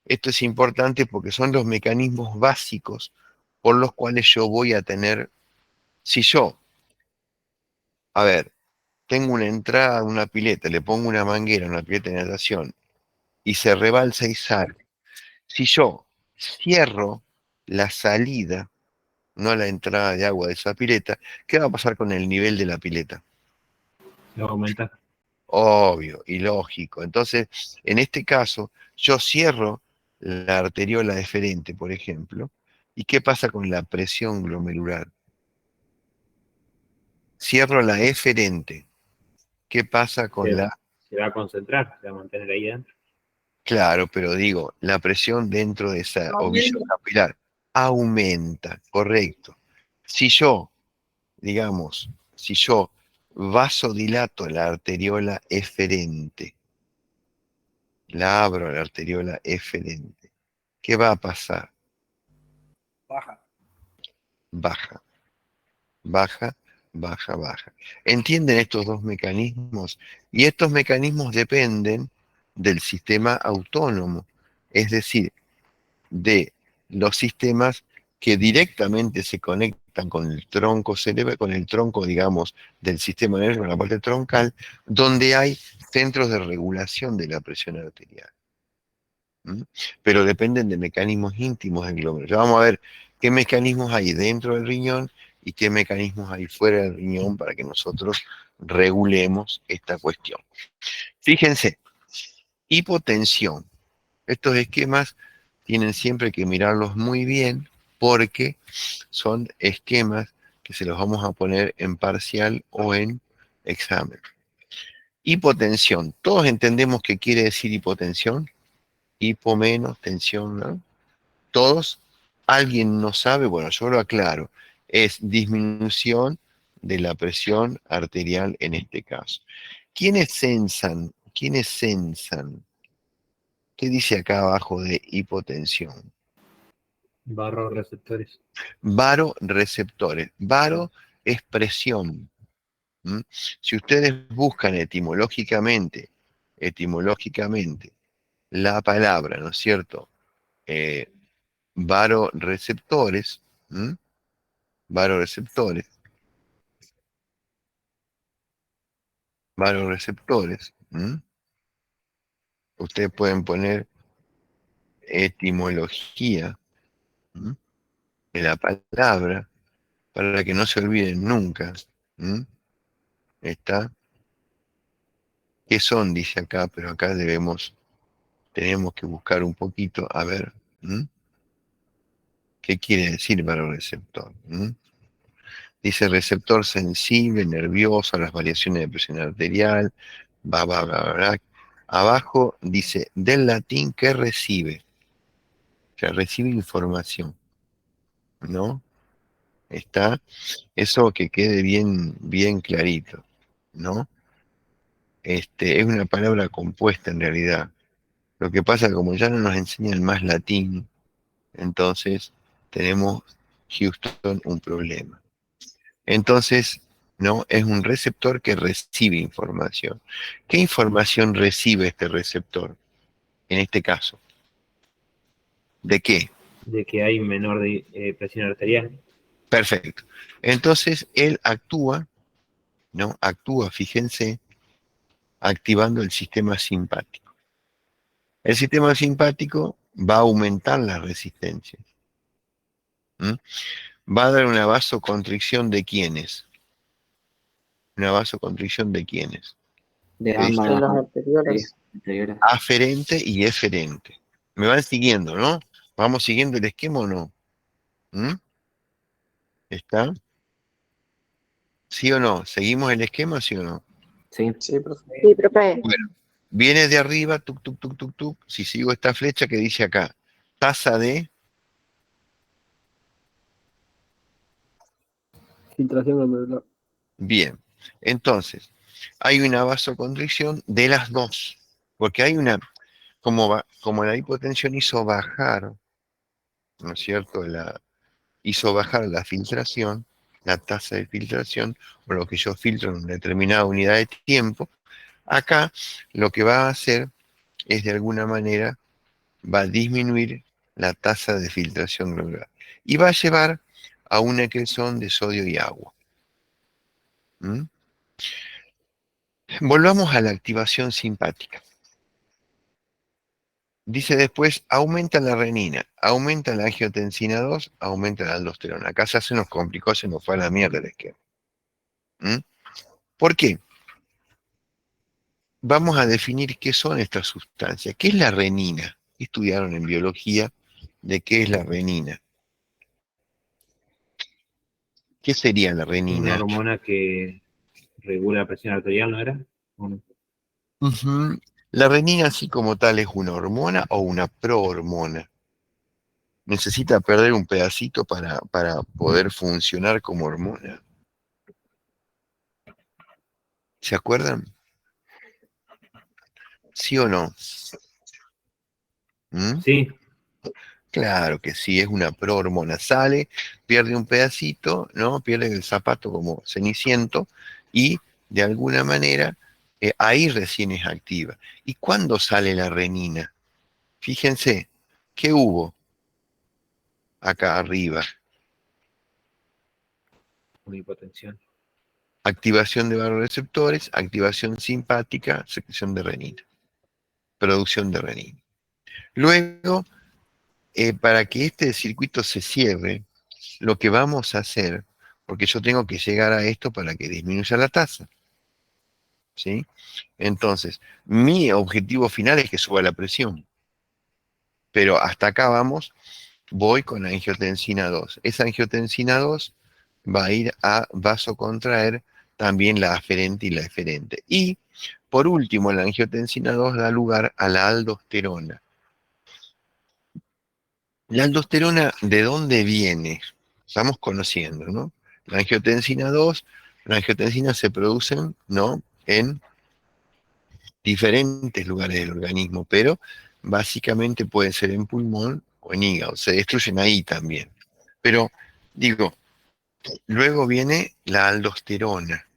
esto es importante porque son los mecanismos básicos por los cuales yo voy a tener, si yo, a ver, tengo una entrada a una pileta, le pongo una manguera a una pileta de natación y se rebalsa y sale. Si yo cierro la salida, no la entrada de agua de esa pileta, ¿qué va a pasar con el nivel de la pileta? Lo aumenta. Obvio y lógico. Entonces, en este caso, yo cierro la arteriola deferente, por ejemplo, ¿y qué pasa con la presión glomerular? cierro la eferente. ¿Qué pasa con la? Se va a concentrar, se va a mantener ahí dentro. Claro, pero digo, la presión dentro de esa ovillo capilar aumenta, correcto. Si yo, digamos, si yo vasodilato la arteriola eferente, la abro la arteriola eferente, ¿qué va a pasar? Baja. Baja, baja, baja, baja. ¿Entienden estos dos mecanismos? Y estos mecanismos dependen del sistema autónomo, es decir, de los sistemas que directamente se conectan con el tronco cerebral, con el tronco, digamos, del sistema nervioso, con la parte troncal, donde hay centros de regulación de la presión arterial. ¿Mm? Pero dependen de mecanismos íntimos del glóbulo. Ya vamos a ver qué mecanismos hay dentro del riñón y qué mecanismos hay fuera del riñón para que nosotros regulemos esta cuestión. Fíjense, hipotensión. Estos esquemas tienen siempre que mirarlos muy bien porque son esquemas que se los vamos a poner en parcial o en examen. Hipotensión. ¿Todos entendemos qué quiere decir hipotensión? Hipo menos, tensión, ¿no? ¿Todos? ¿Alguien no sabe? Bueno, yo lo aclaro. Es disminución de la presión arterial en este caso. ¿Quiénes sensan? ¿Quiénes sensan? ¿Qué dice acá abajo de hipotensión? Barroreceptores. Varoreceptores. Varo es presión. ¿Mm? Si ustedes buscan etimológicamente la palabra, ¿no es cierto? Varoreceptores, ¿Mm? Varoreceptores, ¿Mm? Ustedes pueden poner etimología, ¿Mm? de la palabra para que no se olviden nunca. ¿Mm? ¿Está? ¿Qué son? Dice acá, pero acá tenemos que buscar un poquito, a ver, ¿Mm? ¿Qué quiere decir varoreceptor? ¿Mm? Dice receptor sensible, nervioso a las variaciones de presión arterial, bla, bla, bla, bla, bla. Abajo dice del latín que recibe, o sea, recibe información, ¿no? Está, eso que quede bien, bien clarito, ¿no? Es una palabra compuesta en realidad. Lo que pasa, como ya no nos enseñan más latín, entonces tenemos, Houston, un problema. Entonces, ¿no? Es un receptor que recibe información. ¿Qué información recibe este receptor? En este caso. ¿De qué? De que hay menor presión arterial. Perfecto. Entonces, él actúa, ¿no? Actúa, fíjense, activando el sistema simpático. El sistema simpático va a aumentar la resistencia. ¿Mm? Va a dar una vasoconstricción de quiénes. Una vasoconstricción de quiénes. De De ambas Los anteriores. anteriores. aferente y eferente. Me van siguiendo, ¿no? ¿Vamos siguiendo el esquema o no? ¿Mm? ¿Está? ¿Sí o no? ¿Seguimos el esquema, sí o no? Sí. Sí, profe. Sí, profe. Bueno, viene de arriba, tuk, tuk, tuk, tuk, tuk. Si sigo esta flecha que dice acá, tasa de Filtración glomerular. bien. Entonces, hay una vasoconstricción de las dos, porque hay una, como la hipotensión hizo bajar, ¿no es cierto? Hizo bajar la filtración, la tasa de filtración, o lo que yo filtro en una determinada unidad de tiempo. Acá lo que va a hacer es, de alguna manera, va a disminuir la tasa de filtración glomerular y va a llevar a una excreción de sodio y agua. ¿Mm? Volvamos a la activación simpática. Dice después, aumenta la renina, aumenta la angiotensina 2, aumenta la aldosterona. Acá se nos complicó, se nos fue a la mierda el esquema. ¿Mm? ¿Por qué? Vamos a definir qué son estas sustancias. ¿Qué es la renina? Estudiaron en biología de qué es la renina. ¿Qué sería la Una renina? hormona que regula la presión arterial, ¿no era? ¿O no? Ujú. La renina, así como tal, ¿es una hormona o una prohormona? Necesita perder un pedacito para poder funcionar como hormona. ¿Se acuerdan? ¿Sí o no? ¿Mm? Sí, Claro que sí, es una prohormona. Sale, pierde un pedacito, ¿no? Pierde el zapato como ceniciento y de alguna manera ahí recién es activa. ¿Y cuándo sale la renina? Fíjense, ¿qué hubo acá arriba? una hipotensión. Activación de vasoreceptores, activación simpática, secreción de renina, producción de renina. Luego, para que este circuito se cierre, lo que vamos a hacer, porque yo tengo que llegar a esto para que disminuya la tasa, ¿sí? Entonces, mi objetivo final es que suba la presión, pero hasta acá voy con la angiotensina 2. Esa angiotensina 2 va a ir a vasocontraer también la aferente y la eferente. Y, por último, la angiotensina 2 da lugar a la aldosterona. La aldosterona, ¿de dónde viene? Estamos conociendo, ¿no? La angiotensina 2, la angiotensina se producen, ¿no? En diferentes lugares del organismo, pero básicamente puede ser en pulmón o en hígado, se destruyen ahí también. Pero, digo, luego viene la aldosterona.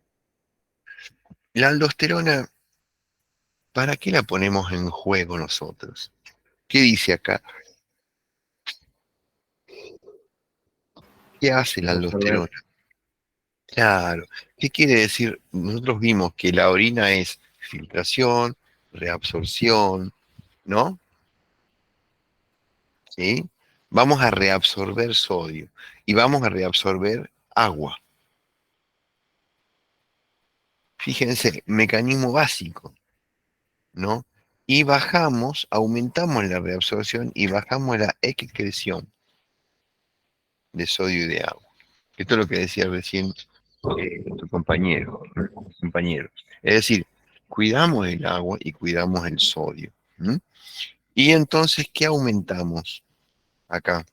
La aldosterona, ¿para qué la ponemos en juego nosotros? ¿Qué dice acá? ¿Qué hace la Absorber. aldosterona? Claro. ¿Qué quiere decir? Nosotros vimos que la orina es filtración, reabsorción, ¿no? ¿Sí? Vamos a reabsorber sodio y vamos a reabsorber agua. Fíjense, mecanismo básico, ¿no? Y bajamos, aumentamos la reabsorción y bajamos la excreción de sodio y de agua. Esto es lo que decía recién tu compañero. Es decir, cuidamos el agua y cuidamos el sodio. ¿M? Y entonces, ¿qué aumentamos acá?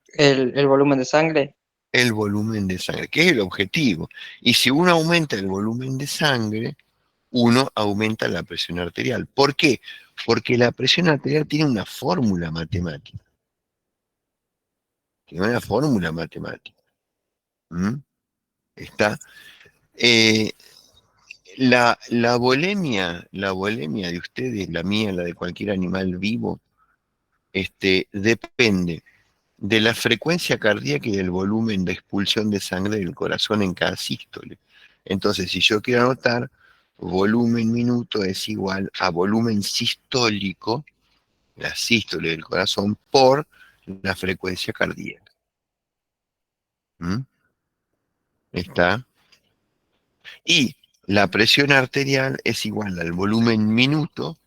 El volumen de sangre. El volumen de sangre, que es el objetivo. Y si uno aumenta el volumen de sangre, uno aumenta la presión arterial. ¿Por qué? Porque la presión arterial tiene una fórmula matemática. Tiene una fórmula matemática. ¿M? Está. eh, la bulimia de ustedes, la mía, la de cualquier animal vivo, depende de la frecuencia cardíaca y del volumen de expulsión de sangre del corazón en cada sístole. Entonces, si yo quiero anotar, volumen minuto es igual a volumen sistólico, la sístole del corazón, por la frecuencia cardíaca. ¿Mm? ¿Está? Y la presión arterial es igual al volumen minuto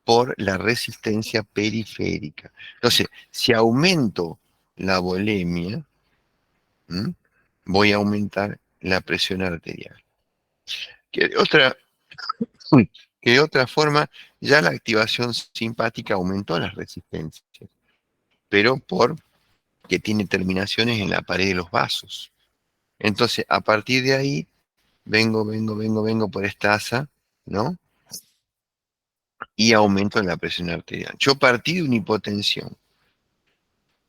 por la resistencia periférica. Entonces, si aumento la volemia, ¿m? Voy a aumentar la presión arterial. Que de otra, que de otra forma, ya la activación simpática aumentó las resistencias, pero porque tiene terminaciones en la pared de los vasos. Entonces, a partir de ahí, vengo por esta asa, ¿no? Y aumento la presión arterial. Yo partí de una hipotensión.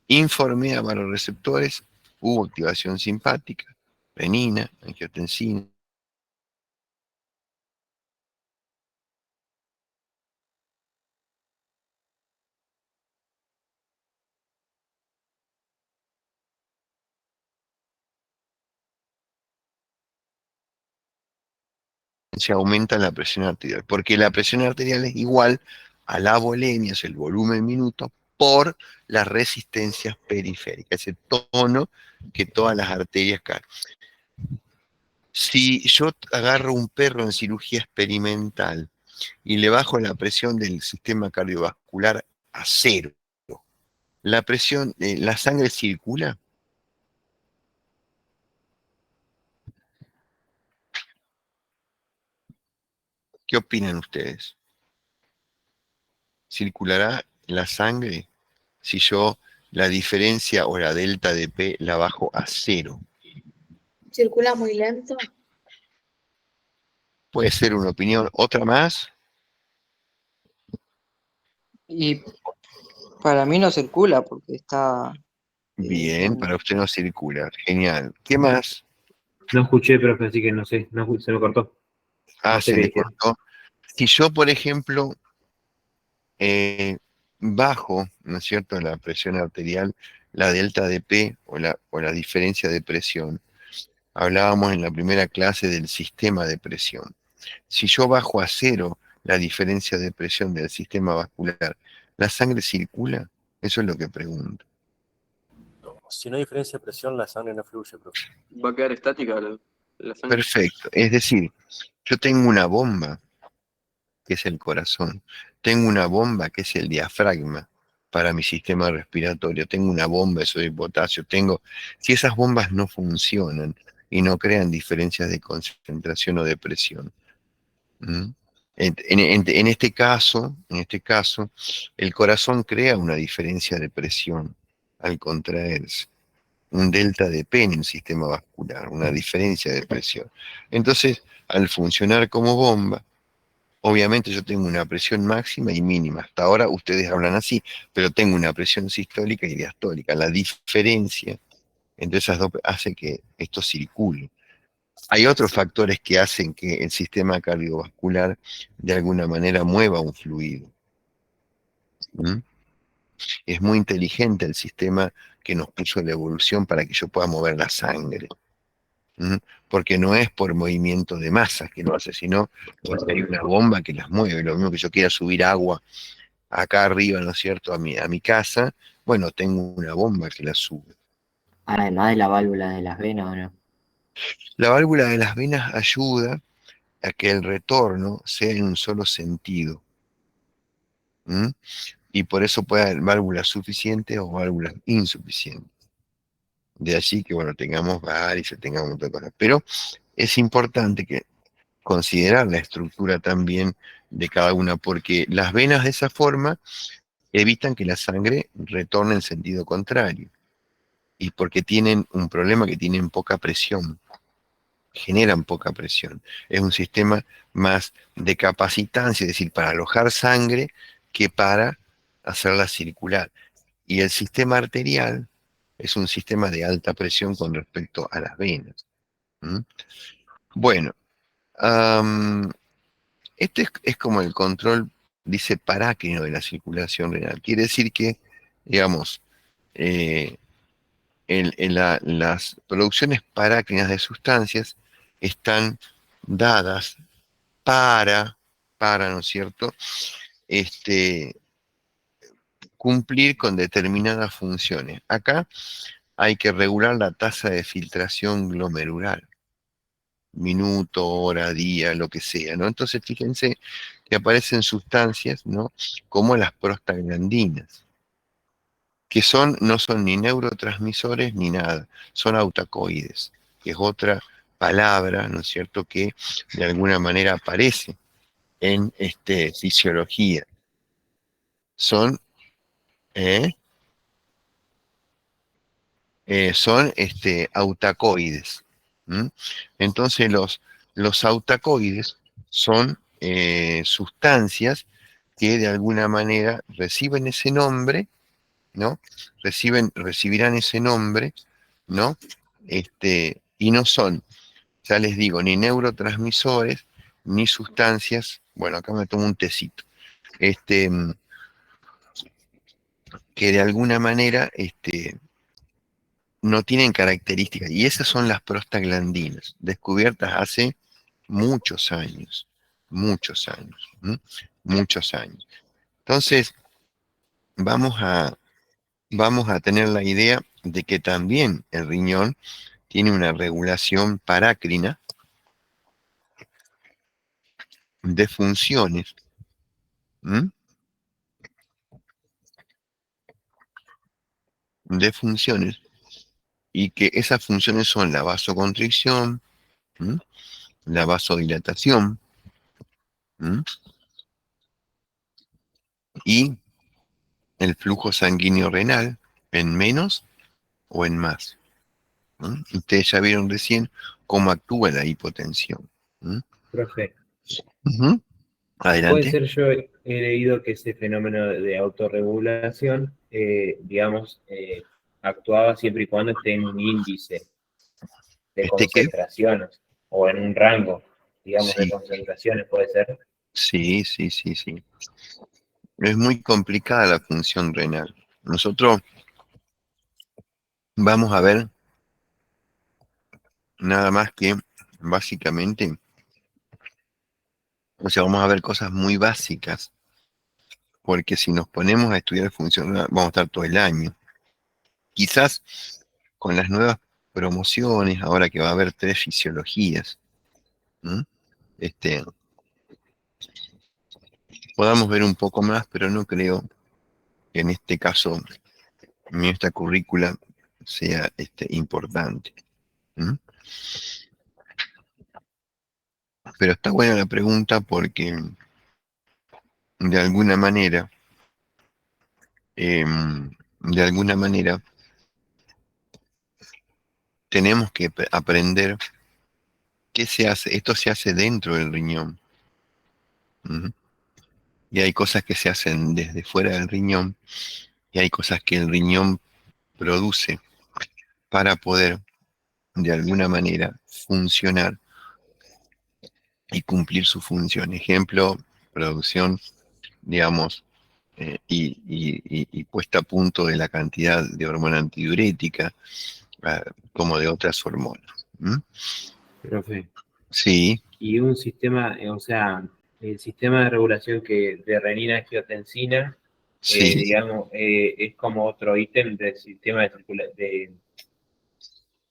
Informé a vasoreceptores, hubo activación simpática, renina, angiotensina. Se aumenta la presión arterial, porque la presión arterial es igual a la volemia, es el volumen minuto, por las resistencias periféricas, ese tono que todas las arterias caen. Si yo agarro un perro en cirugía experimental y le bajo la presión del sistema cardiovascular a 0, la presión, la sangre circula. ¿Qué opinan ustedes? ¿Circulará la sangre si yo la diferencia o la delta de P la bajo a 0? ¿Circula muy lento? Puede ser una opinión. ¿Otra más? Y para mí no circula porque está... Bien, para usted no circula. Genial. ¿Qué más? No escuché, profe, así que no sé, no, se me cortó. Ah, No sé se qué le dijeron. cortó. Si yo, por ejemplo, bajo, ¿no es cierto?, la presión arterial, la delta de P o la diferencia de presión. Hablábamos en la primera clase del sistema de presión. Si yo bajo a 0 la diferencia de presión del sistema vascular, ¿la sangre circula? Eso es lo que pregunto. Si no hay diferencia de presión, la sangre no fluye, profe. Va a quedar estática la sangre. Perfecto. Es decir, yo tengo una bomba, que es el corazón. Tengo una bomba, que es el diafragma, para mi sistema respiratorio. Tengo una bomba, eso de potasio. Si esas bombas no funcionan y no crean diferencias de concentración o de presión. ¿Mm? En este caso, el corazón crea una diferencia de presión al contraerse. Un delta de P en el sistema vascular, una diferencia de presión. Entonces, al funcionar como bomba, obviamente yo tengo una presión máxima y mínima. Hasta ahora ustedes hablan así, pero tengo una presión sistólica y diastólica. La diferencia entre esas dos hace que esto circule. Hay otros factores que hacen que el sistema cardiovascular de alguna manera mueva un fluido. ¿Mm? Es muy inteligente el sistema que nos puso la evolución para que yo pueda mover la sangre. Porque no es por movimiento de masas que lo hace, sino porque hay una bomba que las mueve. Lo mismo que yo quiera subir agua acá arriba, ¿no es cierto?, a mi casa, bueno, tengo una bomba que la sube. Además de la válvula de las venas, ¿o no? La válvula de las venas ayuda a que el retorno sea en un solo sentido. Y por eso puede haber válvulas suficientes o válvulas insuficientes. De allí que, bueno, tengamos varices, tengamos un montón de cosas. Pero es importante que considerar la estructura también de cada una, porque las venas de esa forma evitan que la sangre retorne en sentido contrario. Y porque tienen un problema que tienen poca presión. Generan poca presión. Es un sistema más de capacitancia, es decir, para alojar sangre que para hacerla circular. Y el sistema arterial es un sistema de alta presión con respecto a las venas. Bueno, este es como el control, dice, parácrino de la circulación renal. Quiere decir que, digamos, las producciones parácrinas de sustancias están dadas para, ¿no es cierto?, cumplir con determinadas funciones. Acá hay que regular la tasa de filtración glomerular, minuto, hora, día, lo que sea, ¿no? Entonces fíjense que aparecen sustancias, ¿no?, como las prostaglandinas, que no son ni neurotransmisores ni nada, son autacoides, que es otra palabra, ¿no es cierto?, que de alguna manera aparece en fisiología. Son autacoides. Entonces los autacoides son sustancias que de alguna manera reciben ese nombre, ¿no? Recibirán ese nombre, ¿no? Y no son, ya les digo, ni neurotransmisores, ni sustancias, bueno, acá me tomo un tecito, que de alguna manera no tienen características, y esas son las prostaglandinas, descubiertas hace muchos años. Entonces, vamos a tener la idea de que también el riñón tiene una regulación parácrina de funciones. Y que esas funciones son la vasoconstricción, la vasodilatación, ¿Mm? Y el flujo sanguíneo renal en menos o en más. ¿Mm? Ustedes ya vieron recién cómo actúa la hipotensión. ¿Mm? Profe, Ujú. puede Adelante. ser, yo he leído que ese fenómeno de autorregulación, digamos, actuaba siempre y cuando esté en un índice de ¿Este qué? concentraciones o en un rango, digamos, de Sí, concentraciones, puede ser. sí, sí, sí, sí. Es muy complicada la función renal. Nosotros vamos a ver nada más que, básicamente, o sea, vamos a ver cosas muy básicas, porque si nos ponemos a estudiar función renal, vamos a estar todo el año. Quizás con las nuevas promociones, ahora que va a haber 3 fisiologías, ¿m? Este, podamos ver un poco más, pero no creo que en este caso, en esta currícula, sea importante. ¿M? Pero está buena la pregunta porque de alguna manera, de alguna manera, tenemos que aprender qué se hace. Esto se hace dentro del riñón. ¿M? Y hay cosas que se hacen desde fuera del riñón y hay cosas que el riñón produce para poder, de alguna manera, funcionar y cumplir su función. Ejemplo, producción, digamos, y puesta a punto de la cantidad de hormona antidiurética, como de otras hormonas. ¿Mm? Profe, Sí, y un sistema, o sea, el sistema de regulación de renina-angiotensina, sí, digamos, es como otro ítem del sistema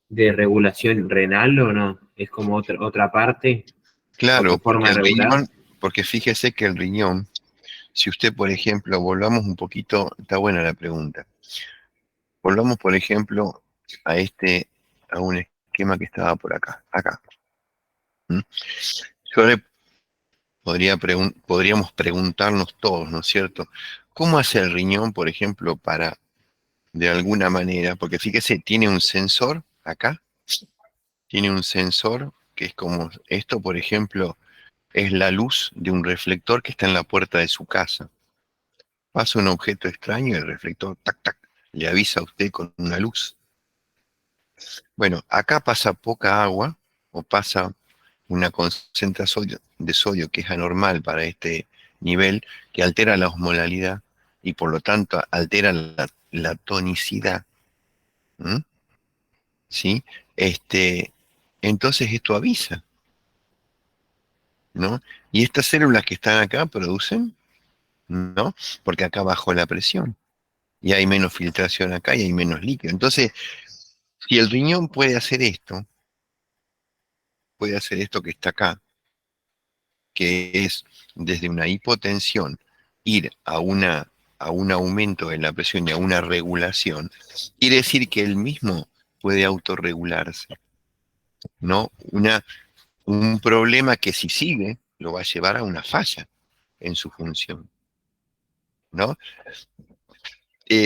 de regulación renal, ¿o no? Es como otra parte, claro, otra porque forma de el regular. riñón, porque fíjese que el riñón, si usted, por ejemplo, volvamos un poquito, está buena la pregunta, volvamos, por ejemplo, a un esquema que estaba por acá. ¿Mm? Yo le podríamos preguntarnos todos, ¿no es cierto? ¿Cómo hace el riñón, por ejemplo, para, de alguna manera, porque fíjese, tiene un sensor acá, tiene un sensor que es como esto, por ejemplo, es la luz de un reflector que está en la puerta de su casa. Pasa un objeto extraño y el reflector, tac, tac, le avisa a usted con una luz. Bueno, acá pasa poca agua o pasa una concentración de sodio que es anormal para este nivel, que altera la osmolalidad y por lo tanto altera la tonicidad. ¿Mm? ¿Sí? Entonces esto avisa, ¿no? Y estas células que están acá producen, ¿no? Porque acá bajó la presión y hay menos filtración acá y hay menos líquido. Entonces, si el riñón puede hacer esto que está acá, que es desde una hipotensión ir a un aumento de la presión y a una regulación, quiere decir que él mismo puede autorregularse, ¿no? Un problema que si sigue lo va a llevar a una falla en su función, ¿no?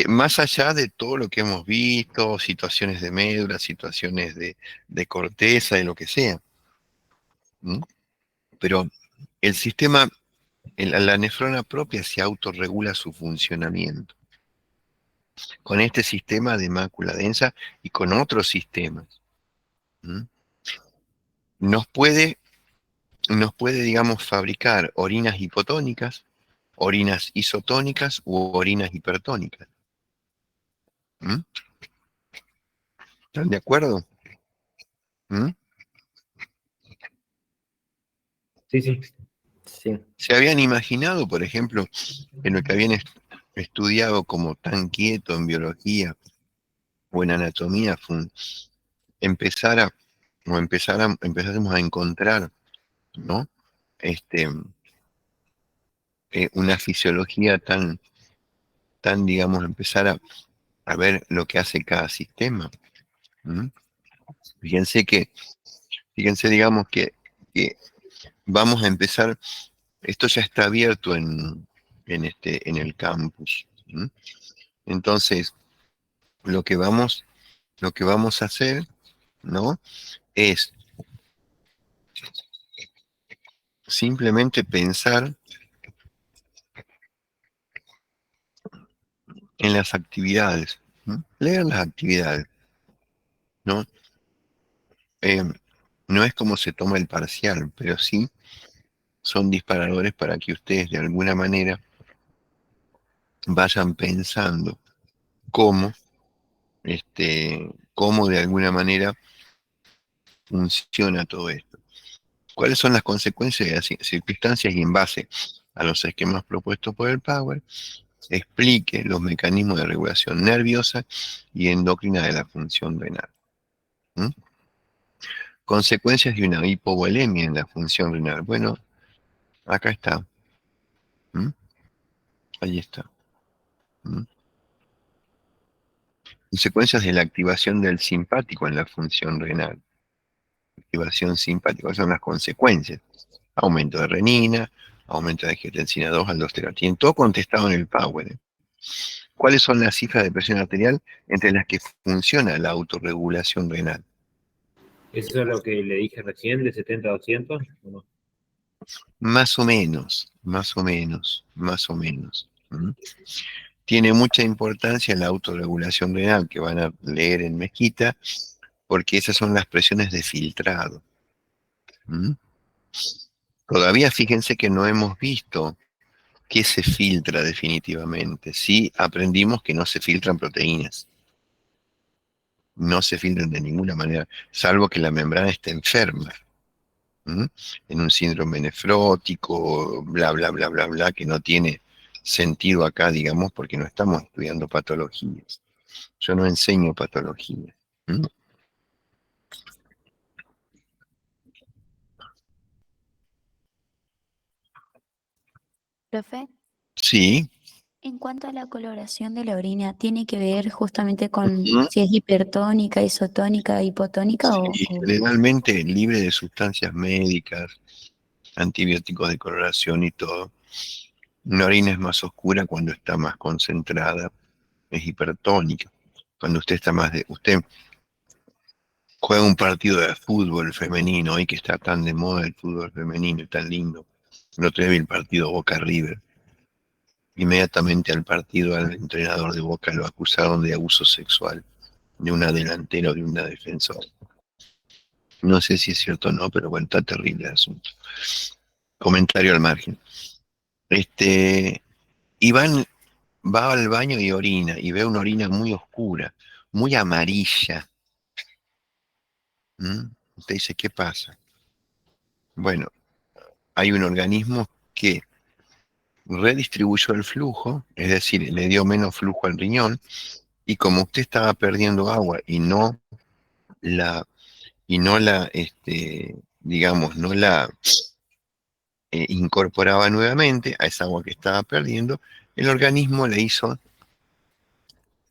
Más allá de todo lo que hemos visto, situaciones de médula, situaciones de corteza, de lo que sea, ¿no? Pero el sistema, la nefrona propia se autorregula su funcionamiento con este sistema de mácula densa y con otros sistemas. ¿Mm? Nos puede, digamos, fabricar orinas hipotónicas, orinas isotónicas u orinas hipertónicas. ¿Mm? ¿Están de acuerdo? ¿Mm? Sí, sí. Sí. ¿Se habían imaginado, por ejemplo, en lo que habían estudiado como tan quieto en biología o en anatomía, empezáramos a encontrar, ¿no? Este, una fisiología tan, digamos, empezar a ver lo que hace cada sistema. ¿Mm? Fíjense, digamos, que vamos a empezar Esto ya está abierto en el campus. Entonces, lo que vamos a hacer, ¿no? Es simplemente pensar en las actividades, leer las actividades, ¿no? No es como se toma el parcial, pero sí son disparadores para que ustedes de alguna manera vayan pensando cómo de alguna manera funciona todo esto. ¿Cuáles son las consecuencias de las circunstancias? Y en base a los esquemas propuestos por el Power, explique los mecanismos de regulación nerviosa y endocrina de la función renal. Consecuencias de una hipovolemia en la función renal. Bueno, acá está. Ahí está. Consecuencias de la activación del simpático en la función renal. Activación simpática, esas son las consecuencias. Aumento de renina, aumento de angiotensina 2, aldosterona. Todo contestado en el Power. ¿Cuáles son las cifras de presión arterial entre las que funciona la autorregulación renal? ¿Eso es lo que le dije recién, de 70 a 200? ¿O no? Más o menos, más o menos, más o menos. Tiene mucha importancia la autorregulación renal que van a leer en Mezquita, porque esas son las presiones de filtrado. Todavía fíjense que no hemos visto qué se filtra definitivamente. Sí aprendimos que no se filtran proteínas. No se filtran de ninguna manera, salvo que la membrana esté enferma. En un síndrome nefrótico, bla, bla, bla, bla, bla, que no tiene sentido acá, digamos, porque no estamos estudiando patologías. Yo no enseño patología. Profe, Sí. en cuanto a la coloración de la orina, ¿tiene que ver justamente con si es hipertónica, isotónica, hipotónica Sí, generalmente libre de sustancias médicas, antibióticos de coloración y todo. Una orina es más oscura cuando está más concentrada, es hipertónica. Cuando usted está usted juega un partido de fútbol femenino, hoy que está tan de moda el fútbol femenino y tan lindo. El otro día vi el partido Boca River. Inmediatamente al partido, al entrenador de Boca lo acusaron de abuso sexual de una delantera o de una defensora. No sé si es cierto o no, pero bueno, está terrible el asunto. Comentario al margen. Iván va al baño y orina, y ve una orina muy oscura, muy amarilla. Usted dice, ¿qué pasa? Bueno, hay un organismo que redistribuyó el flujo, es decir, le dio menos flujo al riñón, y como usted estaba perdiendo agua y no la, digamos, no la incorporaba nuevamente a esa agua que estaba perdiendo, el organismo el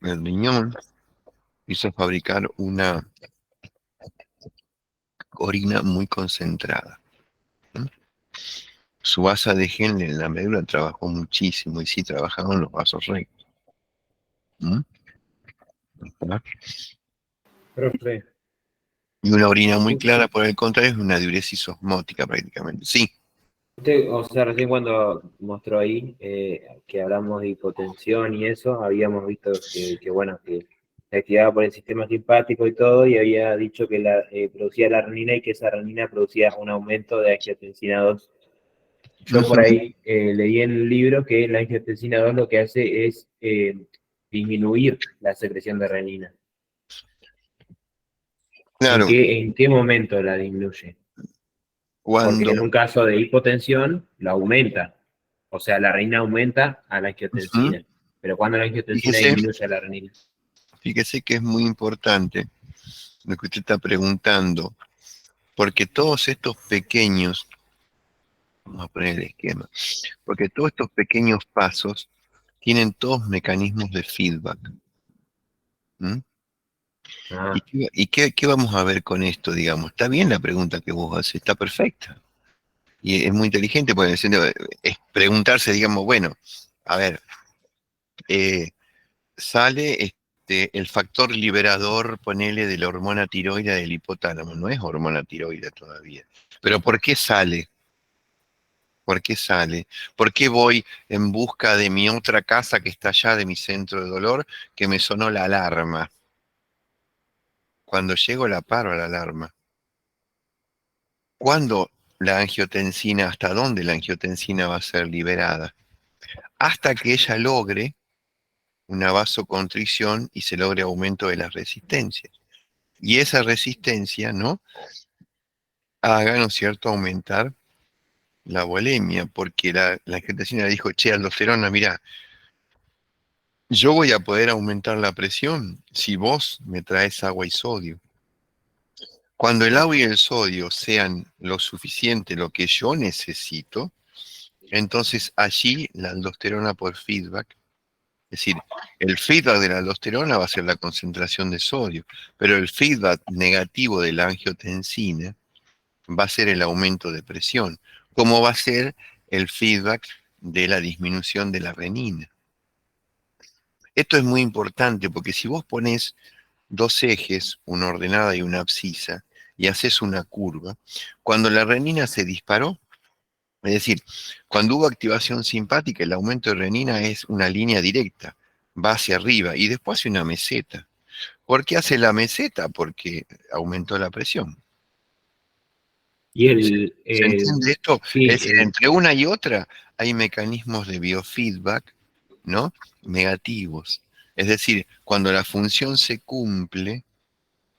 riñón hizo fabricar una orina muy concentrada. Su asa de Henle en la médula trabajó muchísimo, y sí trabajaron los vasos rectos. Profe. Y una orina muy clara, por el contrario, es una diuresis osmótica prácticamente. Sí. Usted, o sea, recién cuando mostró ahí que hablamos de hipotensión y eso, habíamos visto que bueno, que se activaba por el sistema simpático y todo, y había dicho que producía la renina y que esa renina producía un aumento de angiotensina 2. Yo por ahí leí en el libro que la angiotensina 2 lo que hace es disminuir la secreción de renina. Claro. ¿En qué momento la disminuye? Porque en un caso de hipotensión, lo aumenta. O sea, la renina aumenta a la angiotensina. Pero cuando la angiotensina disminuye a la renina. Fíjese que es muy importante lo que usted está preguntando, porque todos estos pequeños, vamos a poner el esquema, porque todos estos pequeños pasos tienen todos mecanismos de feedback. ¿Y qué vamos a ver con esto, digamos? Está bien la pregunta que vos haces, está perfecta. Y es muy inteligente, porque es preguntarse, digamos, bueno, a ver, sale el factor liberador, ponele, de la hormona tiroide del hipotálamo. No es hormona tiroide todavía. Pero ¿por qué sale? ¿Por qué sale? ¿Por qué voy en busca de mi otra casa que está allá, de mi centro de dolor, que me sonó la alarma? Cuando llego la paro a la alarma. ¿Cuándo la angiotensina, hasta dónde la angiotensina va a ser liberada? Hasta que ella logre una vasoconstricción y se logre aumento de las resistencias. Y esa resistencia, ¿no? Haga, ¿no es cierto?, aumentar la bulimia, porque la angiotensina le dijo, che, aldosterona, mira, yo voy a poder aumentar la presión si vos me traes agua y sodio. Cuando el agua y el sodio sean lo suficiente, lo que yo necesito, entonces allí la aldosterona por feedback, es decir, el feedback de la aldosterona va a ser la concentración de sodio, pero el feedback negativo de la angiotensina va a ser el aumento de presión, como va a ser el feedback de la disminución de la renina. Esto es muy importante porque si vos pones dos ejes, una ordenada y una abscisa, y haces una curva, cuando la renina se disparó, es decir, cuando hubo activación simpática, el aumento de renina es una línea directa, va hacia arriba y después hace una meseta. ¿Por qué hace la meseta? Porque aumentó la presión. Y ¿Se entiende esto? sí, Es decir, entre una y otra hay mecanismos de biofeedback, ¿no? Negativos. Es decir, cuando la función se cumple,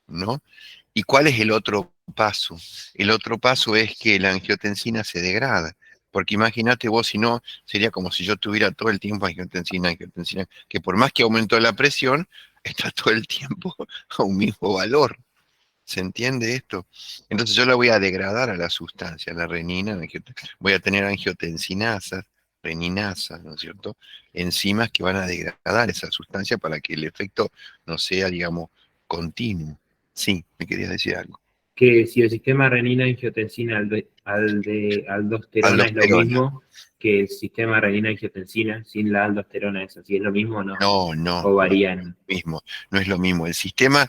¿no? ¿Y cuál es el otro paso? El otro paso es que la angiotensina se degrada. Porque imagínate vos, si no, sería como si yo tuviera todo el tiempo angiotensina, que por más que aumentó la presión, está todo el tiempo a un mismo valor. ¿Se entiende esto? Entonces yo la voy a degradar a la sustancia, la renina, voy a tener angiotensinasas, reninasas, ¿no es cierto? Enzimas que van a degradar esa sustancia para que el efecto no sea, digamos, continuo. Sí, me querías decir algo. Que si el sistema renina-angiotensina aldosterona es lo Aldosterona. mismo que el sistema renina-angiotensina sin la aldosterona, ¿es así? ¿Es lo mismo o no? No, no. ¿O varían? No es lo mismo. El sistema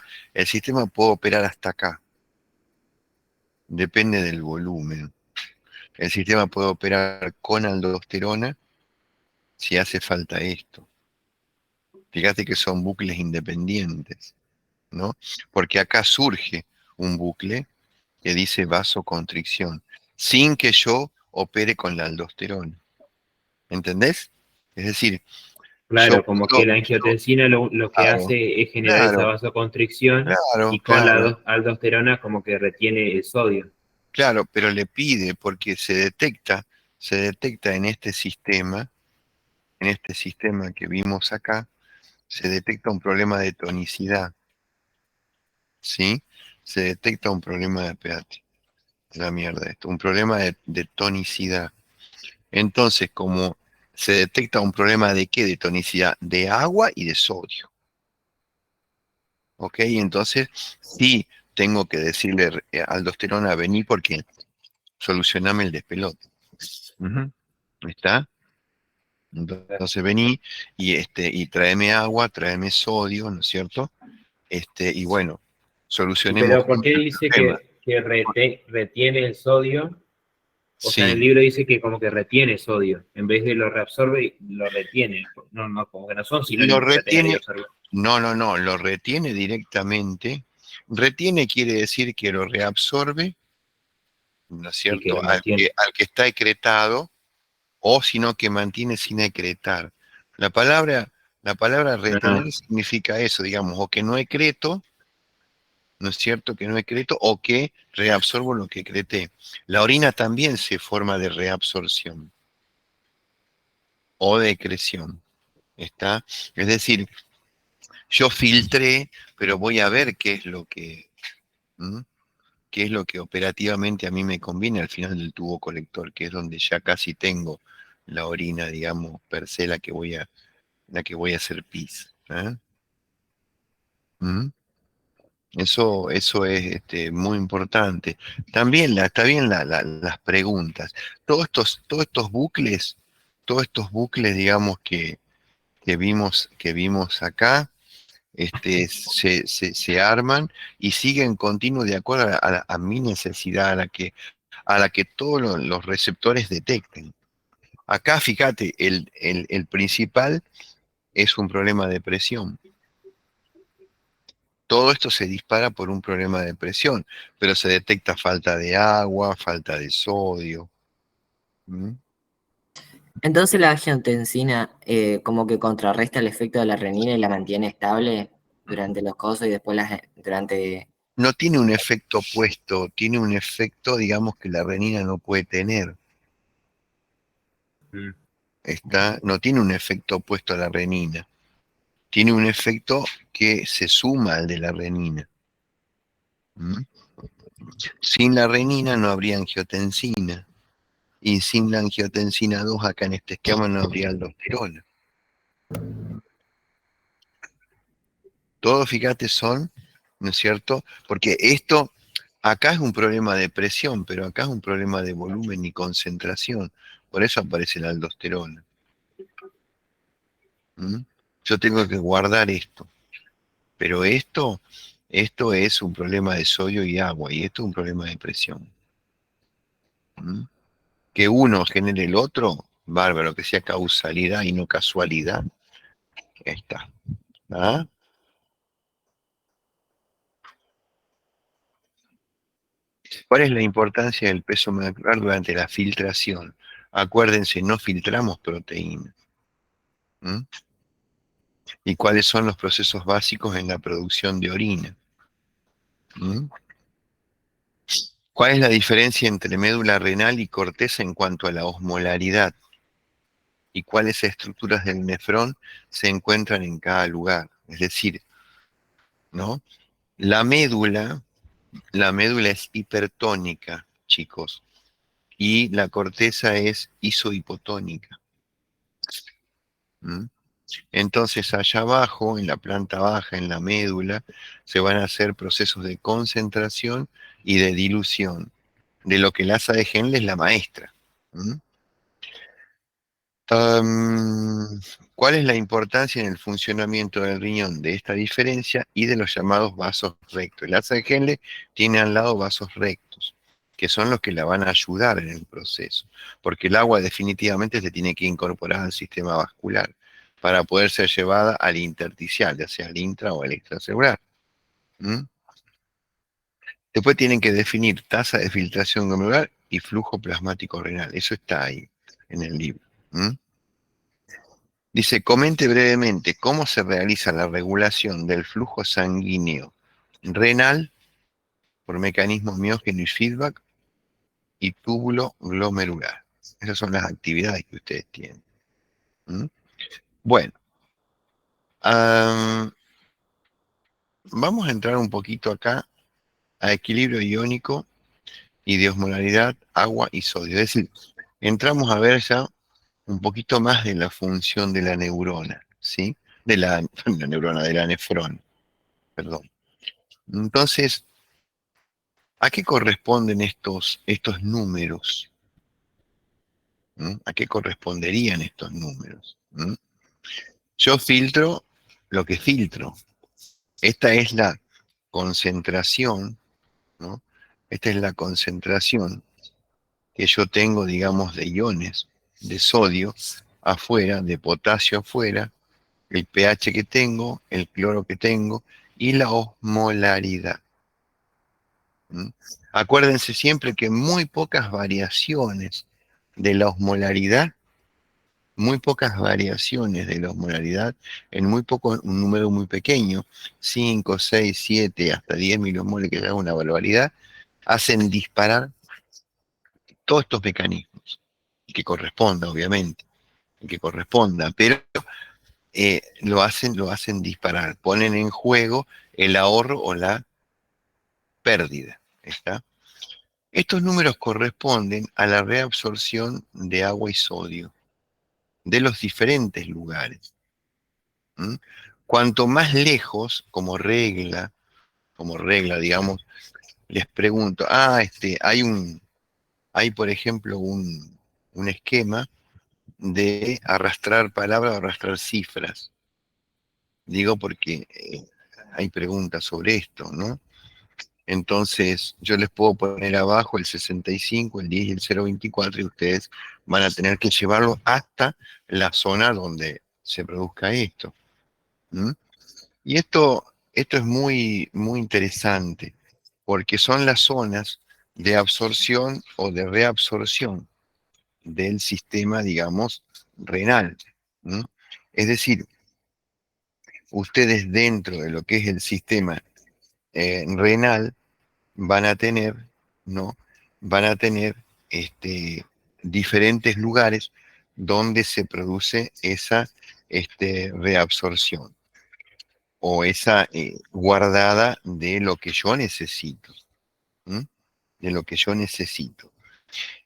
puede operar hasta acá. Depende del volumen. El sistema puede operar con aldosterona si hace falta esto. Fíjate que son bucles independientes, ¿no? Porque acá surge un bucle que dice vasoconstricción, sin que yo opere con la aldosterona. ¿Entendés? Es decir, claro, como que la angiotensina lo que hace es generar esa vasoconstricción y con la aldosterona como que retiene el sodio. Claro, pero le pide porque se detecta en este sistema que vimos acá, se detecta un problema de tonicidad, ¿sí? Se detecta un problema de, espérate, la mierda esto, un problema de tonicidad. Entonces, como se detecta un problema de qué, de tonicidad, de agua y de sodio. ¿Ok? Entonces, sí tengo que decirle aldosterona, vení porque solucioname el despelote. ¿Está? Entonces vení y tráeme agua, tráeme sodio, ¿no es cierto? Y bueno, solucionemos. Pero ¿por qué dice que retiene el sodio? O sea, en el libro dice que como que retiene sodio, en vez de lo reabsorbe, lo retiene. No, como que no son sinónimos. Lo retiene, no, lo retiene directamente. Retiene quiere decir que lo reabsorbe, ¿no es cierto? Al que está excretado, o sino que mantiene sin excretar. La palabra retener significa eso, digamos, o que no excreto, ¿no es cierto? Que no excreto, o que reabsorbo lo que excreté. La orina también se forma de reabsorción o de excreción. ¿Está? Es decir, yo filtré, pero voy a ver qué es lo que operativamente a mí me conviene al final del tubo colector, que es donde ya casi tengo la orina, digamos, per se la que voy a hacer pis. Eso es muy importante. También está bien las preguntas. Todos estos bucles, digamos, que vimos acá, se arman y siguen continuo de acuerdo a mi necesidad, a la que todos los receptores detecten. Acá, fíjate, el principal es un problema de presión. Todo esto se dispara por un problema de presión, pero se detecta falta de agua, falta de sodio. ¿Mm? Entonces la angiotensina como que contrarresta el efecto de la renina y la mantiene estable durante los cosos y después durante... No tiene un efecto opuesto, tiene un efecto, digamos, que la renina no puede tener. Mm. No tiene un efecto opuesto a la renina. Tiene un efecto que se suma al de la renina. ¿Mm? Sin la renina no habría angiotensina. Y sin la angiotensina 2 acá en este esquema no habría aldosterona. Todos, fíjate, ¿no es cierto? Porque acá es un problema de presión, pero acá es un problema de volumen y concentración. Por eso aparece la aldosterona. ¿Mm? Yo tengo que guardar esto. Pero esto es un problema de sodio y agua, y esto es un problema de presión. ¿Mm? Que uno genere el otro, bárbaro, que sea causalidad y no casualidad. Ahí está. ¿Ah? ¿Cuál es la importancia del peso molecular durante la filtración? Acuérdense, no filtramos proteínas. ¿Mm? ¿Y cuáles son los procesos básicos en la producción de orina? ¿Mm? ¿Cuál es la diferencia entre médula renal y corteza en cuanto a la osmolaridad? ¿Y cuáles estructuras del nefrón se encuentran en cada lugar? Es decir, ¿no? La médula es hipertónica, chicos, y la corteza es isohipotónica. ¿Mm? Entonces, allá abajo, en la planta baja, en la médula, se van a hacer procesos de concentración y de dilución, de lo que Laza de Henle es la maestra. ¿Mm? ¿Cuál es la importancia en el funcionamiento del riñón de esta diferencia y de los llamados vasos rectos? El asa de Henle tiene al lado vasos rectos, que son los que la van a ayudar en el proceso, porque el agua definitivamente se tiene que incorporar al sistema vascular para poder ser llevada al intersticial, ya sea al intra o al extracelular. ¿Mm? Después tienen que definir tasa de filtración glomerular y flujo plasmático renal. Eso está ahí en el libro. ¿Mm? Dice, comente brevemente cómo se realiza la regulación del flujo sanguíneo renal por mecanismos miógeno y feedback y túbulo glomerular. Esas son las actividades que ustedes tienen. ¿Mm? Bueno, vamos a entrar un poquito acá a equilibrio iónico y de osmolaridad, agua y sodio. Es decir, entramos a ver ya un poquito más de la función de la neurona, ¿sí? De la neurona, de la nefrona, perdón. Entonces, ¿a qué corresponden estos números? ¿Mm? ¿A qué corresponderían estos números? ¿Mm? Yo filtro lo que filtro. Esta es la concentración, ¿no? Esta es la concentración que yo tengo, digamos, de iones de sodio afuera, de potasio afuera, el pH que tengo, el cloro que tengo y la osmolaridad. ¿Mm? Acuérdense siempre que muy pocas variaciones de la osmolaridad, en un número muy pequeño, 5, 6, 7, hasta 10 milimoles, que es una barbaridad, hacen disparar todos estos mecanismos, que corresponda, obviamente, que corresponda, pero lo hacen disparar, ponen en juego el ahorro o la pérdida. ¿Está? Estos números corresponden a la reabsorción de agua y sodio de los diferentes lugares. ¿Mm? Cuanto más lejos, como regla, como regla, digamos, les pregunto, hay por ejemplo un esquema de arrastrar palabras o arrastrar cifras. Digo porque hay preguntas sobre esto, ¿no? Entonces, yo les puedo poner abajo el 65, el 10 y el 024 y ustedes van a tener que llevarlo hasta la zona donde se produzca esto. ¿Mm? Y esto es muy, muy interesante, porque son las zonas de absorción o de reabsorción del sistema, digamos, renal. ¿Mm? Es decir, ustedes dentro de lo que es el sistema renal van a tener, ¿no? Van a tener diferentes lugares donde se produce esa reabsorción o esa guardada de lo que yo necesito, ¿m? De lo que yo necesito.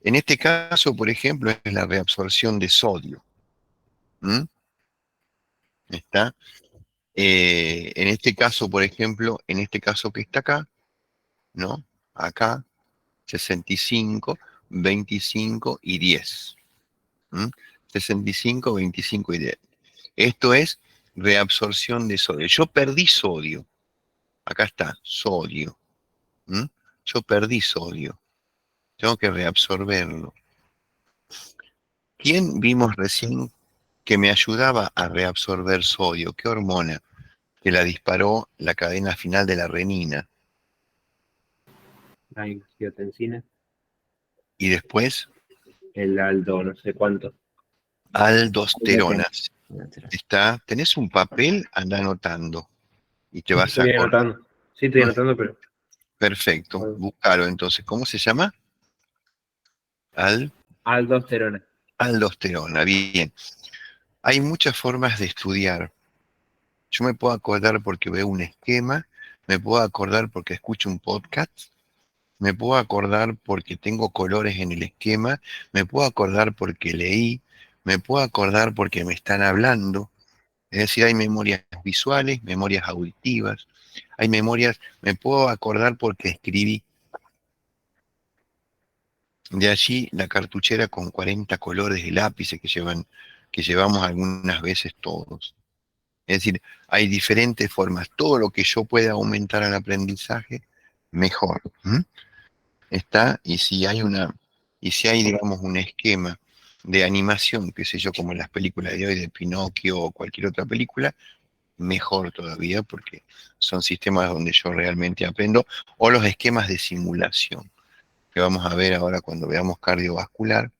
En este caso, por ejemplo, es la reabsorción de sodio. ¿M? ¿Está? En este caso, por ejemplo, en este caso que está acá, ¿no? Acá, 65, 25 y 10. ¿M? 65, 25 y 10. Esto es reabsorción de sodio. Yo perdí sodio. Acá está, sodio. ¿M? Yo perdí sodio. Tengo que reabsorberlo. ¿Quién vimos recién que me ayudaba a reabsorber sodio? ¿Qué hormona? Que la disparó la cadena final de la renina. La angiotensina, Y después, el aldo, no sé cuánto. aldosterona. Está, ¿tenés un papel? Anda anotando. Y te vas a Estoy acordar. anotando. Sí, estoy anotando, pero... Perfecto. Búscalo entonces. ¿Cómo se llama? Aldosterona. Aldosterona. Bien. Hay muchas formas de estudiar. Yo me puedo acordar porque veo un esquema, me puedo acordar porque escucho un podcast, me puedo acordar porque tengo colores en el esquema, me puedo acordar porque leí, me puedo acordar porque me están hablando. Es decir, hay memorias visuales, memorias auditivas, hay memorias, me puedo acordar porque escribí. De allí la cartuchera con 40 colores de lápices que llevamos algunas veces todos. Es decir, hay diferentes formas. Todo lo que yo pueda aumentar al aprendizaje, mejor. ¿M? Está, y si hay digamos, un esquema de animación, qué sé yo, como en las películas de hoy de Pinocchio o cualquier otra película, mejor todavía, porque son sistemas donde yo realmente aprendo, o los esquemas de simulación, que vamos a ver ahora cuando veamos cardiovascular,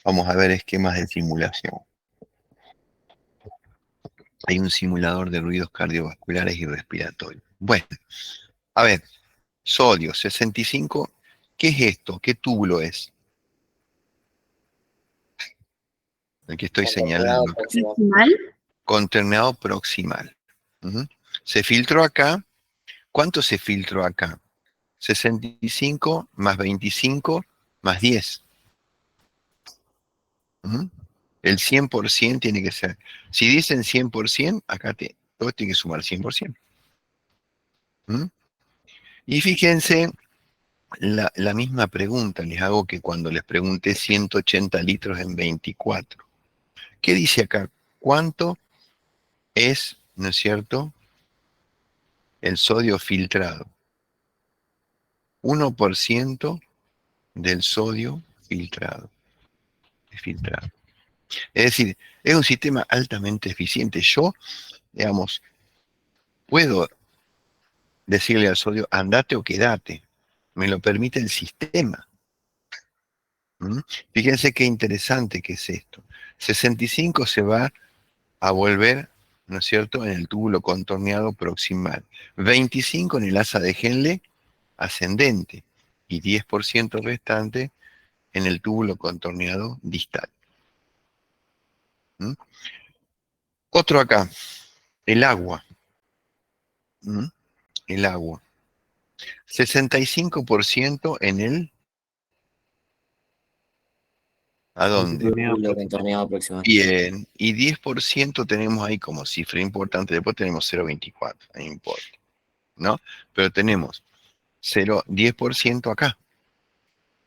vamos a ver esquemas de simulación. Hay un simulador de ruidos cardiovasculares y respiratorios. Bueno, a ver, sodio, 65. ¿Qué es esto? ¿Qué túbulo es? El que estoy señalando. ¿Proximal? Contorneado proximal. Ujú. Se filtró acá. ¿Cuánto se filtró acá? 65 más 25 más 10. Ujú. El 100% tiene que ser. Si dicen 100%, acá todo tiene que sumar 100%. ¿Mm? Y fíjense, la misma pregunta les hago que cuando les pregunté 180 litros en 24. ¿Qué dice acá? ¿Cuánto es, no es cierto, el sodio filtrado? 1% del sodio filtrado. Es decir, es un sistema altamente eficiente. Yo, digamos, puedo decirle al sodio, andate o quédate. Me lo permite el sistema. ¿Mm? Fíjense qué interesante que es esto. 65 se va a volver, ¿no es cierto?, en el túbulo contorneado proximal. 25 en el asa de Henle ascendente. Y 10% restante en el túbulo contorneado distal. ¿Mm? Otro acá, el agua. ¿Mm? El agua. 65% en el... ¿A dónde? Túbulo contorneado proximal. Bien, y 10% tenemos ahí como cifra importante, después tenemos 0,24, no importa. ¿no? Pero tenemos 10% acá.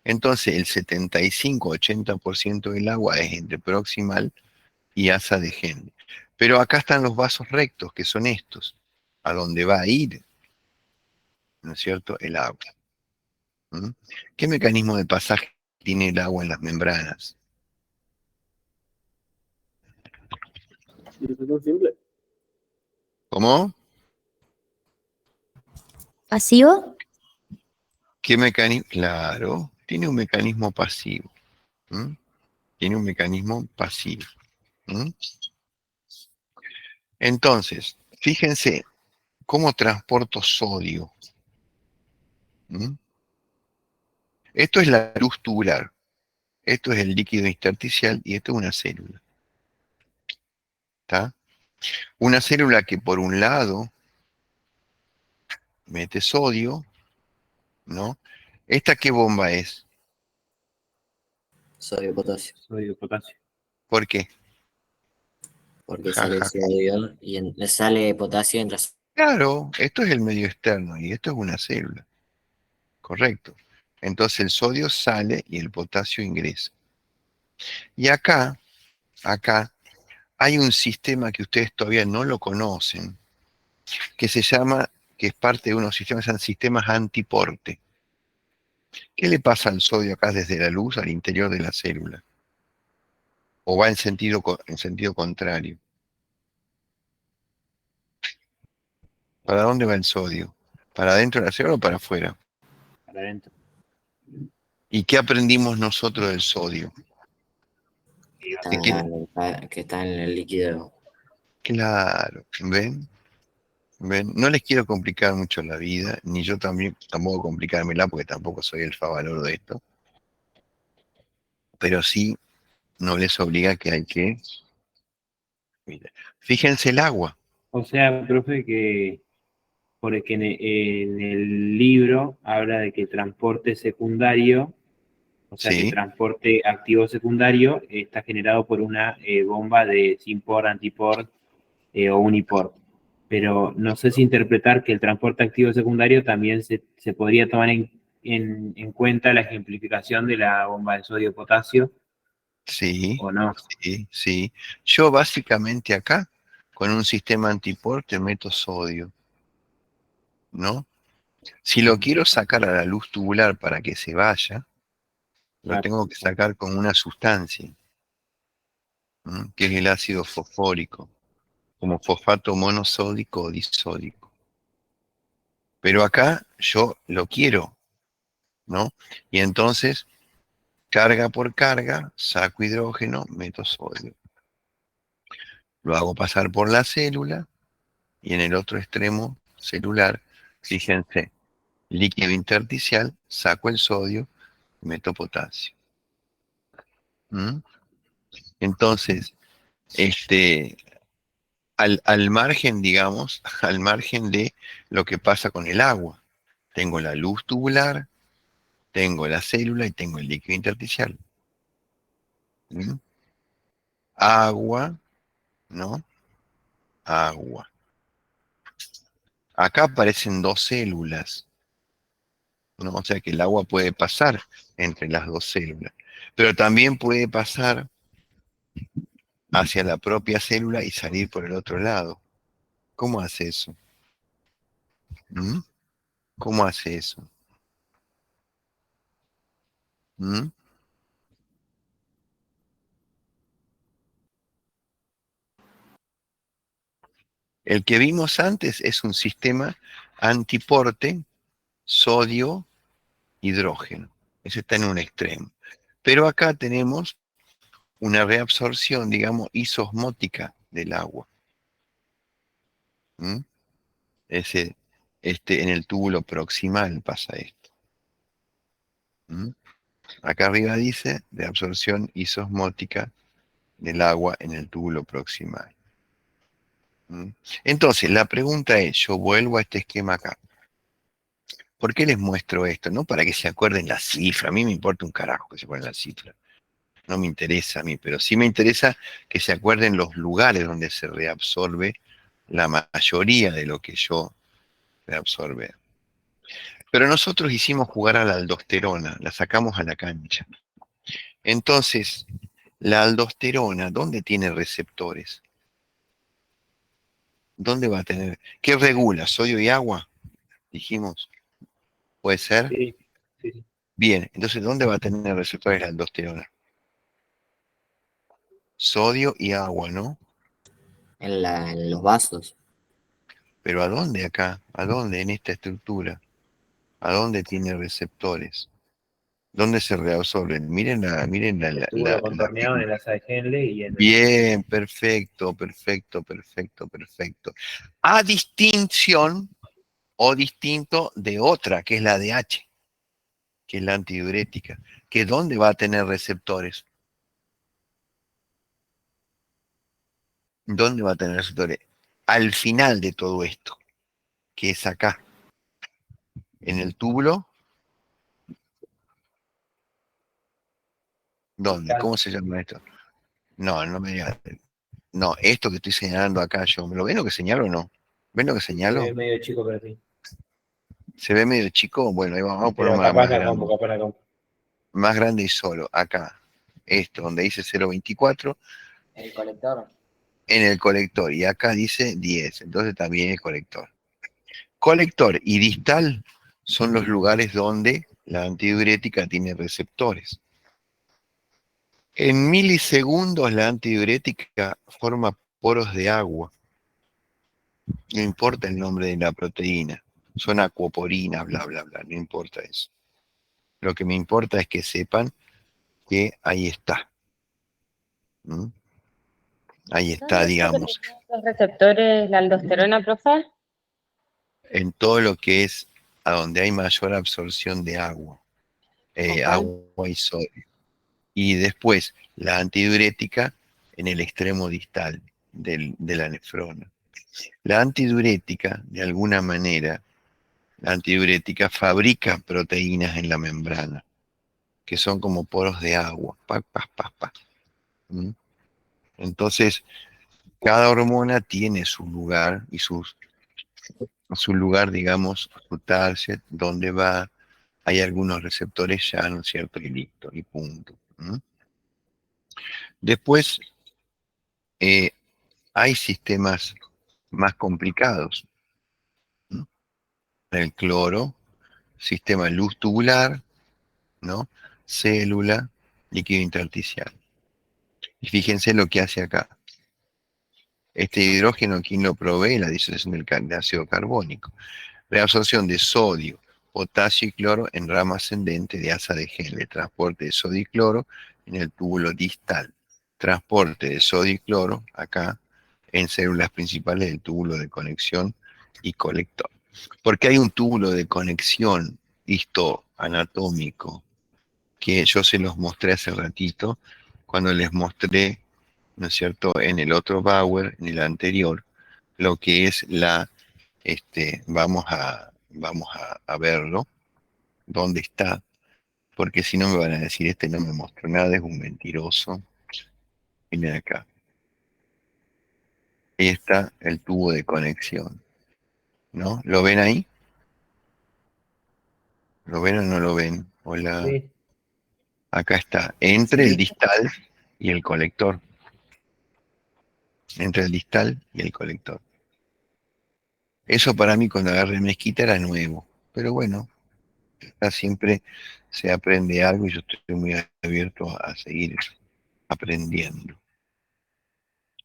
Entonces el 75-80% del agua es entre proximal y asa de Henle. Pero acá están los vasos rectos, que son estos, a donde va a ir, ¿no es cierto?, el agua. ¿Mm? ¿Qué mecanismo de pasaje tiene el agua en las membranas? Distribución simple. ¿Cómo? ¿Pasivo? ¿Qué mecanismo? Claro, tiene un mecanismo pasivo. ¿Mm? Tiene un mecanismo pasivo. ¿Mm? Entonces, fíjense cómo transporto sodio. ¿Mm? Esto es la luz tubular, esto es el líquido intersticial y esto es una célula. ¿Está? Una célula que por un lado mete sodio, ¿no? ¿Esta qué bomba es? Sodio, potasio. Sodio, potasio. ¿Por qué? Porque Ja, sale ja. sodio y sale potasio y entra. Claro, esto es el medio externo y esto es una célula. Correcto. Entonces el sodio sale y el potasio ingresa. Y acá hay un sistema que ustedes todavía no lo conocen, que se llama, que es parte de unos sistemas, son sistemas antiporte. ¿Qué le pasa al sodio acá desde la luz al interior de la célula? ¿O va en sentido contrario? ¿Para dónde va el sodio? ¿Para adentro de la célula o para afuera? Para adentro. ¿Y qué aprendimos nosotros del sodio? Que está en el líquido. Claro, ¿ven? ¿Ven? No les quiero complicar mucho la vida, ni yo tampoco complicármela, porque tampoco soy el favaloro de esto. Pero sí no les obliga que hay que... Mira, fíjense el agua. O sea, profe, que porque en el libro habla de que transporte secundario, o sea, que Sí, transporte activo secundario está generado por una bomba de SINPOR, ANTIPOR o UNIPOR. Pero no sé si interpretar que el transporte activo secundario también se podría tomar en cuenta la ejemplificación de la bomba de sodio-potasio, sí, ¿o no? sí, sí. Yo básicamente acá, con un sistema antiporte, meto sodio, ¿no? Si lo quiero sacar a la luz tubular para que se vaya, lo tengo que sacar con una sustancia, que es el ácido fosfórico, como fosfato monosódico o disódico. Pero acá yo lo quiero, ¿no? Y entonces, carga por carga, saco hidrógeno, meto sodio. Lo hago pasar por la célula y en el otro extremo celular, fíjense, líquido intersticial, saco el sodio, meto potasio. ¿Mm? Entonces, al margen, digamos, al margen de lo que pasa con el agua, tengo la luz tubular, tengo la célula y tengo el líquido intersticial. ¿Mm? Agua, ¿no? Agua. Acá aparecen dos células, ¿no? O sea que el agua puede pasar entre las dos células, pero también puede pasar hacia la propia célula y salir por el otro lado. ¿Cómo hace eso? ¿Mm? ¿Cómo hace eso? ¿Mm? El que vimos antes es un sistema antiporte sodio-hidrógeno. Ese está en un extremo. Pero acá tenemos una reabsorción, digamos, isosmótica del agua. ¿Mm? En el túbulo proximal pasa esto. ¿Mm? Acá arriba dice reabsorción isosmótica del agua en el túbulo proximal. ¿Mm? Entonces, la pregunta es, yo vuelvo a este esquema acá. ¿Por qué les muestro esto? No para que se acuerden la cifra, a mí me importa un carajo que se acuerden la cifra. No me interesa a mí, pero sí me interesa que se acuerden los lugares donde se reabsorbe la mayoría de lo que yo reabsorber. Pero nosotros hicimos jugar a la aldosterona, la sacamos a la cancha. Entonces, la aldosterona, ¿dónde tiene receptores? ¿Dónde va a tener? ¿Qué regula? ¿Sodio y agua? Dijimos. ¿Puede ser? Sí, sí, sí. Bien, entonces, ¿dónde va a tener receptores la aldosterona? Sodio y agua, ¿no? En los vasos. Pero ¿a dónde acá? ¿A dónde en esta estructura? ¿A dónde tiene receptores? ¿Dónde se reabsorben? Estuvo lo contorneado en el asa de Henle y en el... Bien, perfecto, perfecto, perfecto, perfecto. A distinción o distinto de otra, que es la DH, que es la antidiurética, que ¿dónde va a tener receptores? ¿Dónde va a tener receptores? Al final de todo esto, que es acá, en el túbulo. ¿Dónde? ¿Cómo se llama esto? No, no me digas. No, esto que estoy señalando acá, yo, ¿me lo ven lo que señalo o no? ¿Ven lo que Se señalo? ve medio chico para ti. ¿Se ve medio chico? Bueno, ahí vamos a Pero ponerlo capaz más la grande. compu, capaz la compu. Más grande y solo, acá. Esto, donde dice 0,24, El colector. en el colector. Y acá dice 10, entonces también el colector. Colector y distal son los lugares donde la antidiurética tiene receptores. En milisegundos la antidiurética forma poros de agua. No importa el nombre de la proteína. Son acuoporinas, bla, bla, bla. No importa eso. Lo que me importa es que sepan que ahí está. ¿Mm? Ahí está, ¿Dónde dice que digamos, tenía los receptores la aldosterona, profe? en todo lo que es a donde hay mayor absorción de agua, Ok. agua y sodio. Y después la antidiurética en el extremo distal de la nefrona. La antidiurética, de alguna manera, la antidiurética fabrica proteínas en la membrana, que son como poros de agua. Pa, pa, pa, pa. ¿Mm? Entonces, cada hormona tiene su lugar y su lugar, digamos, su target, donde va. Hay algunos receptores ya, ¿no es cierto? Y listo, y punto. ¿Mm? Después, hay sistemas más complicados. ¿Mm? El cloro, sistema luz tubular, ¿no? Célula, líquido intersticial. Y fíjense lo que hace acá. Este hidrógeno, ¿quién lo provee? La disociación del ácido carbónico. Reabsorción de sodio, potasio y cloro en rama ascendente de asa de Henle. Transporte de sodio y cloro en el túbulo distal. Transporte de sodio y cloro acá en células principales del túbulo de conexión y colector. Porque hay un túbulo de conexión histoanatómico que yo se los mostré hace ratito cuando les mostré, ¿no es cierto?, en el otro Bauer, en el anterior, lo que es la, vamos a verlo, dónde está, porque si no me van a decir, este no me mostró nada, es un mentiroso. Miren acá. Ahí está el tubo de conexión, ¿no? ¿Lo ven ahí? ¿Lo ven o no lo ven? Hola. Sí. Acá está, entre el Sí. distal y el colector. Entre el distal y el colector. Eso para mí cuando agarré mezquita era nuevo, pero bueno, siempre se aprende algo y yo estoy muy abierto a seguir aprendiendo.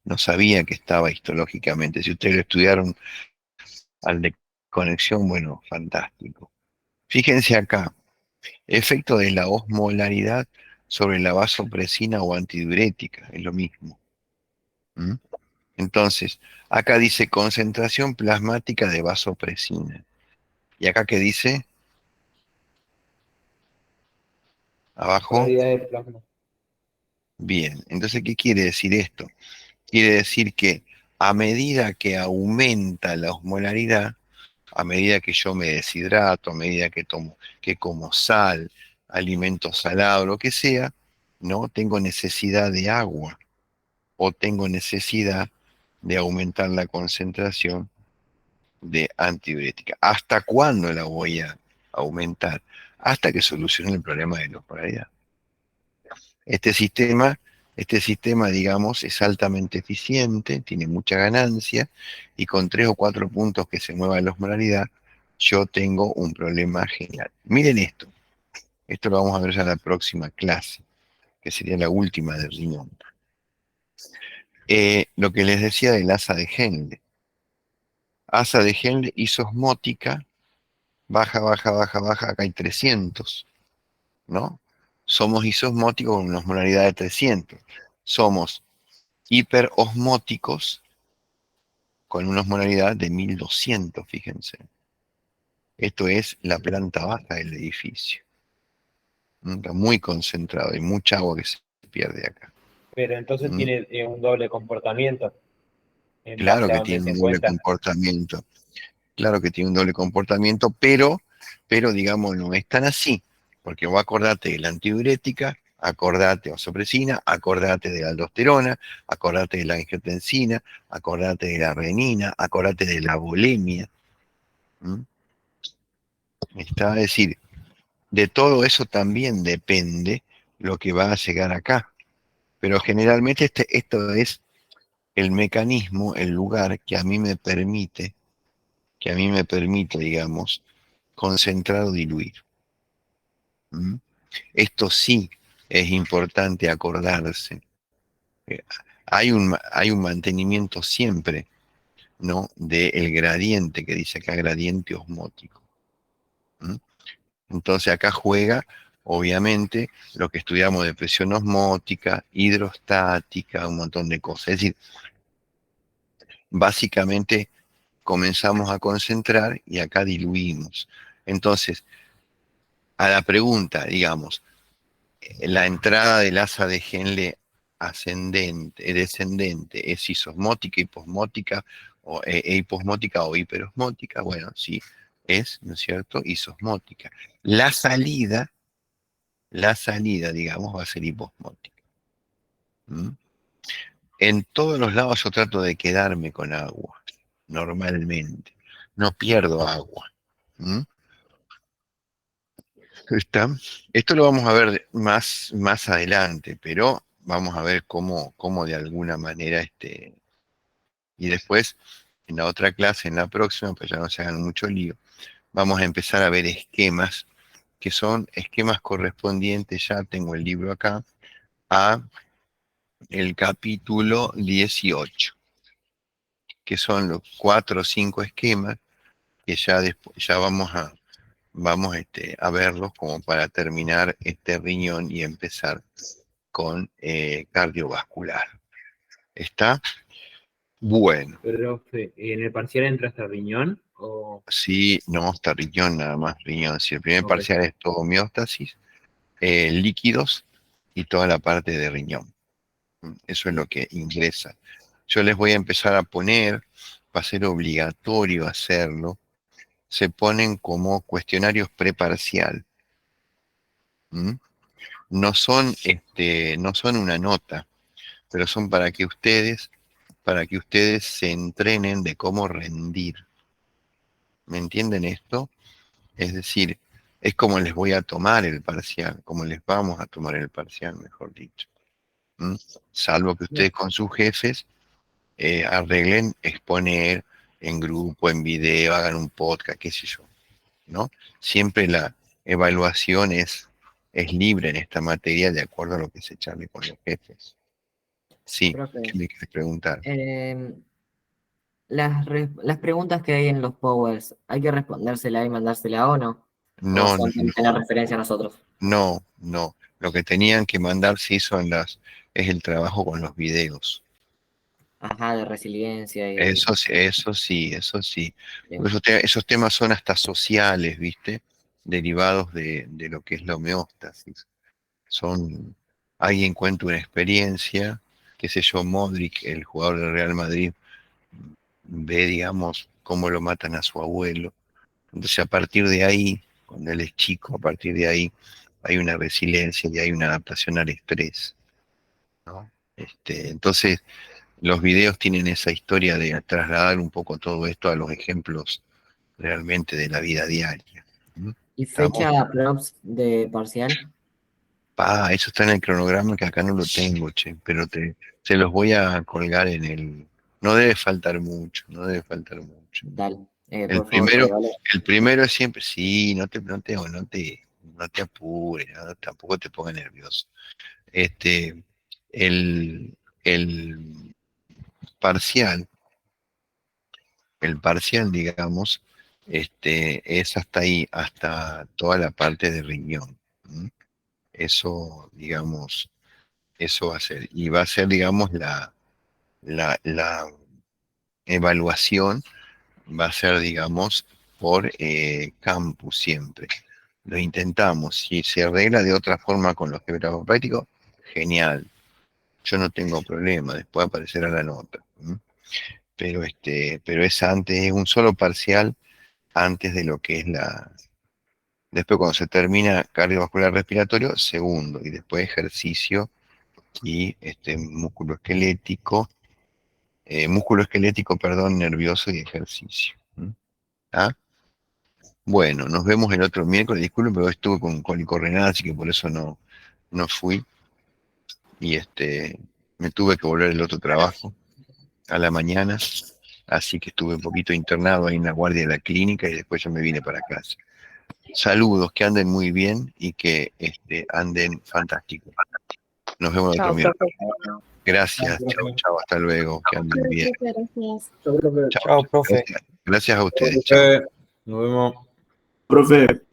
No sabía que estaba histológicamente. Si ustedes lo estudiaron al de conexión, bueno, fantástico. Fíjense acá, efecto de la osmolaridad sobre la vasopresina o antidiurética, es lo mismo. ¿Mm? Entonces, acá dice concentración plasmática de vasopresina. ¿Y acá qué dice? Abajo. Polaridad de plasma. Bien, entonces, ¿qué quiere decir esto? Quiere decir que a medida que aumenta la osmolaridad, a medida que yo me deshidrato, a medida que como sal, alimentos salados, lo que sea, ¿no? Tengo necesidad de agua o tengo necesidad de aumentar la concentración de antidiurética. ¿Hasta cuándo la voy a aumentar? Hasta que solucione el problema de la osmolaridad. Este sistema, digamos, es altamente eficiente, tiene mucha ganancia, y con 3 o 4 puntos que se mueva la osmolaridad, yo tengo un problema genial. Miren esto lo vamos a ver ya en la próxima clase, que sería la última del riñón. Lo que les decía del asa de Henle. Asa de Henle isosmótica, baja, acá hay 300, ¿no? Somos isosmóticos con una osmolaridad de 300. Somos hiperosmóticos con una osmolaridad de 1200, fíjense. Esto es la planta baja del edificio. Está muy concentrado, hay mucha agua que se pierde acá. Pero entonces tiene un doble comportamiento. En Claro base a que donde tiene se un doble encuentra. comportamiento. Claro que tiene un doble comportamiento, pero digamos, no es tan así. Porque vos acordate de la antidiurética, acordate de vasopresina, acordate de la aldosterona, acordate de la angiotensina, acordate de la renina, acordate de la bulimia. Está a decir, de todo eso también depende lo que va a llegar acá. Pero generalmente esto es el mecanismo, el lugar que a mí me permite, digamos, concentrar o diluir. Esto sí es importante acordarse. Hay un mantenimiento siempre, ¿no?, del gradiente, que dice acá gradiente osmótico. Entonces acá juega, obviamente, lo que estudiamos de presión osmótica, hidrostática, un montón de cosas. Es decir, básicamente comenzamos a concentrar y acá diluimos. Entonces, a la pregunta, digamos, la entrada del asa de Henle descendente, ¿es isosmótica, hiposmótica, o hiposmótica o hiperosmótica? Bueno, sí, es, ¿no es cierto?, isosmótica. La salida, digamos, va a ser hiposmótica. En todos los lados yo trato de quedarme con agua, normalmente. No pierdo agua. ¿Está? Esto lo vamos a ver más adelante, pero vamos a ver cómo de alguna manera y después, en la otra clase, en la próxima, pues ya no se hagan mucho lío, vamos a empezar a ver esquemas, que son esquemas correspondientes, ya tengo el libro acá, a el capítulo 18, que son los 4 o 5 esquemas que ya vamos a verlos como para terminar este riñón y empezar con cardiovascular. ¿Está? Bueno. Profe, ¿en el parcial entra hasta riñón? O... Sí, no, hasta riñón nada más, riñón. Si el primer parcial es todo homeostasis, líquidos y toda la parte de riñón. Eso es lo que ingresa. Yo les voy a empezar a poner, va a ser obligatorio hacerlo, se ponen como cuestionarios preparcial. No son una nota, pero son para que ustedes se entrenen de cómo rendir. ¿Me entienden esto? Es decir, es como les voy a tomar el parcial, como les vamos a tomar el parcial, mejor dicho. Salvo que ustedes con sus jefes arreglen exponer en grupo, en video, hagan un podcast, qué sé yo, ¿no? Siempre la evaluación es libre en esta materia de acuerdo a lo que se charle con los jefes. Sí, Profe, ¿qué me quieres preguntar? Las preguntas que hay en los powers, ¿hay que respondérsela y mandársela o no? No, ¿O son para tener referencia a nosotros? no. Lo que tenían que mandar se hizo es el trabajo con los videos. Ajá, de resiliencia. Y Eso sí. Porque esos temas son hasta sociales, ¿viste? Derivados de lo que es la homeostasis. Alguien cuenta una experiencia, qué sé yo, Modric, el jugador del Real Madrid, ve, digamos, cómo lo matan a su abuelo. Entonces, a partir de ahí, cuando él es chico, a partir de ahí, hay una resiliencia y hay una adaptación al estrés, ¿no? Entonces, los videos tienen esa historia de trasladar un poco todo esto a los ejemplos realmente de la vida diaria. ¿Y ¿Estamos? fecha props de parcial? Eso está en el cronograma que acá no lo tengo, che, pero se los voy a colgar en el... No debe faltar mucho, no debe faltar mucho. Dale, El por favor, primero, regalo. el primero es siempre, sí, no te apures, ¿no? Tampoco te pongas nervioso. El parcial, digamos, es hasta ahí, hasta toda la parte de riñón. Eso, digamos, eso va a ser. Y va a ser, digamos, la evaluación va a ser, digamos, por campus siempre. Lo intentamos. Si se arregla de otra forma con los geógrafos prácticos, genial. Yo no tengo problema, después aparecerá la nota. Pero es antes, es un solo parcial antes de lo que es después cuando se termina cardiovascular respiratorio, segundo, y después ejercicio y músculo esquelético, perdón, nervioso y ejercicio. ¿Ah? Bueno, nos vemos el otro miércoles. Disculpen, pero estuve con cólico renal, así que por eso no fui. Y me tuve que volver el otro trabajo a la mañana, así que estuve un poquito internado ahí en la guardia de la clínica y después yo me vine para casa. Saludos, que anden muy bien y que anden fantástico. Nos vemos el otro miércoles. Gracias, chao, hasta luego, que anden bien. Gracias. Chao, profe. Chao, profe. Gracias a ustedes. Nos vemos. Profe.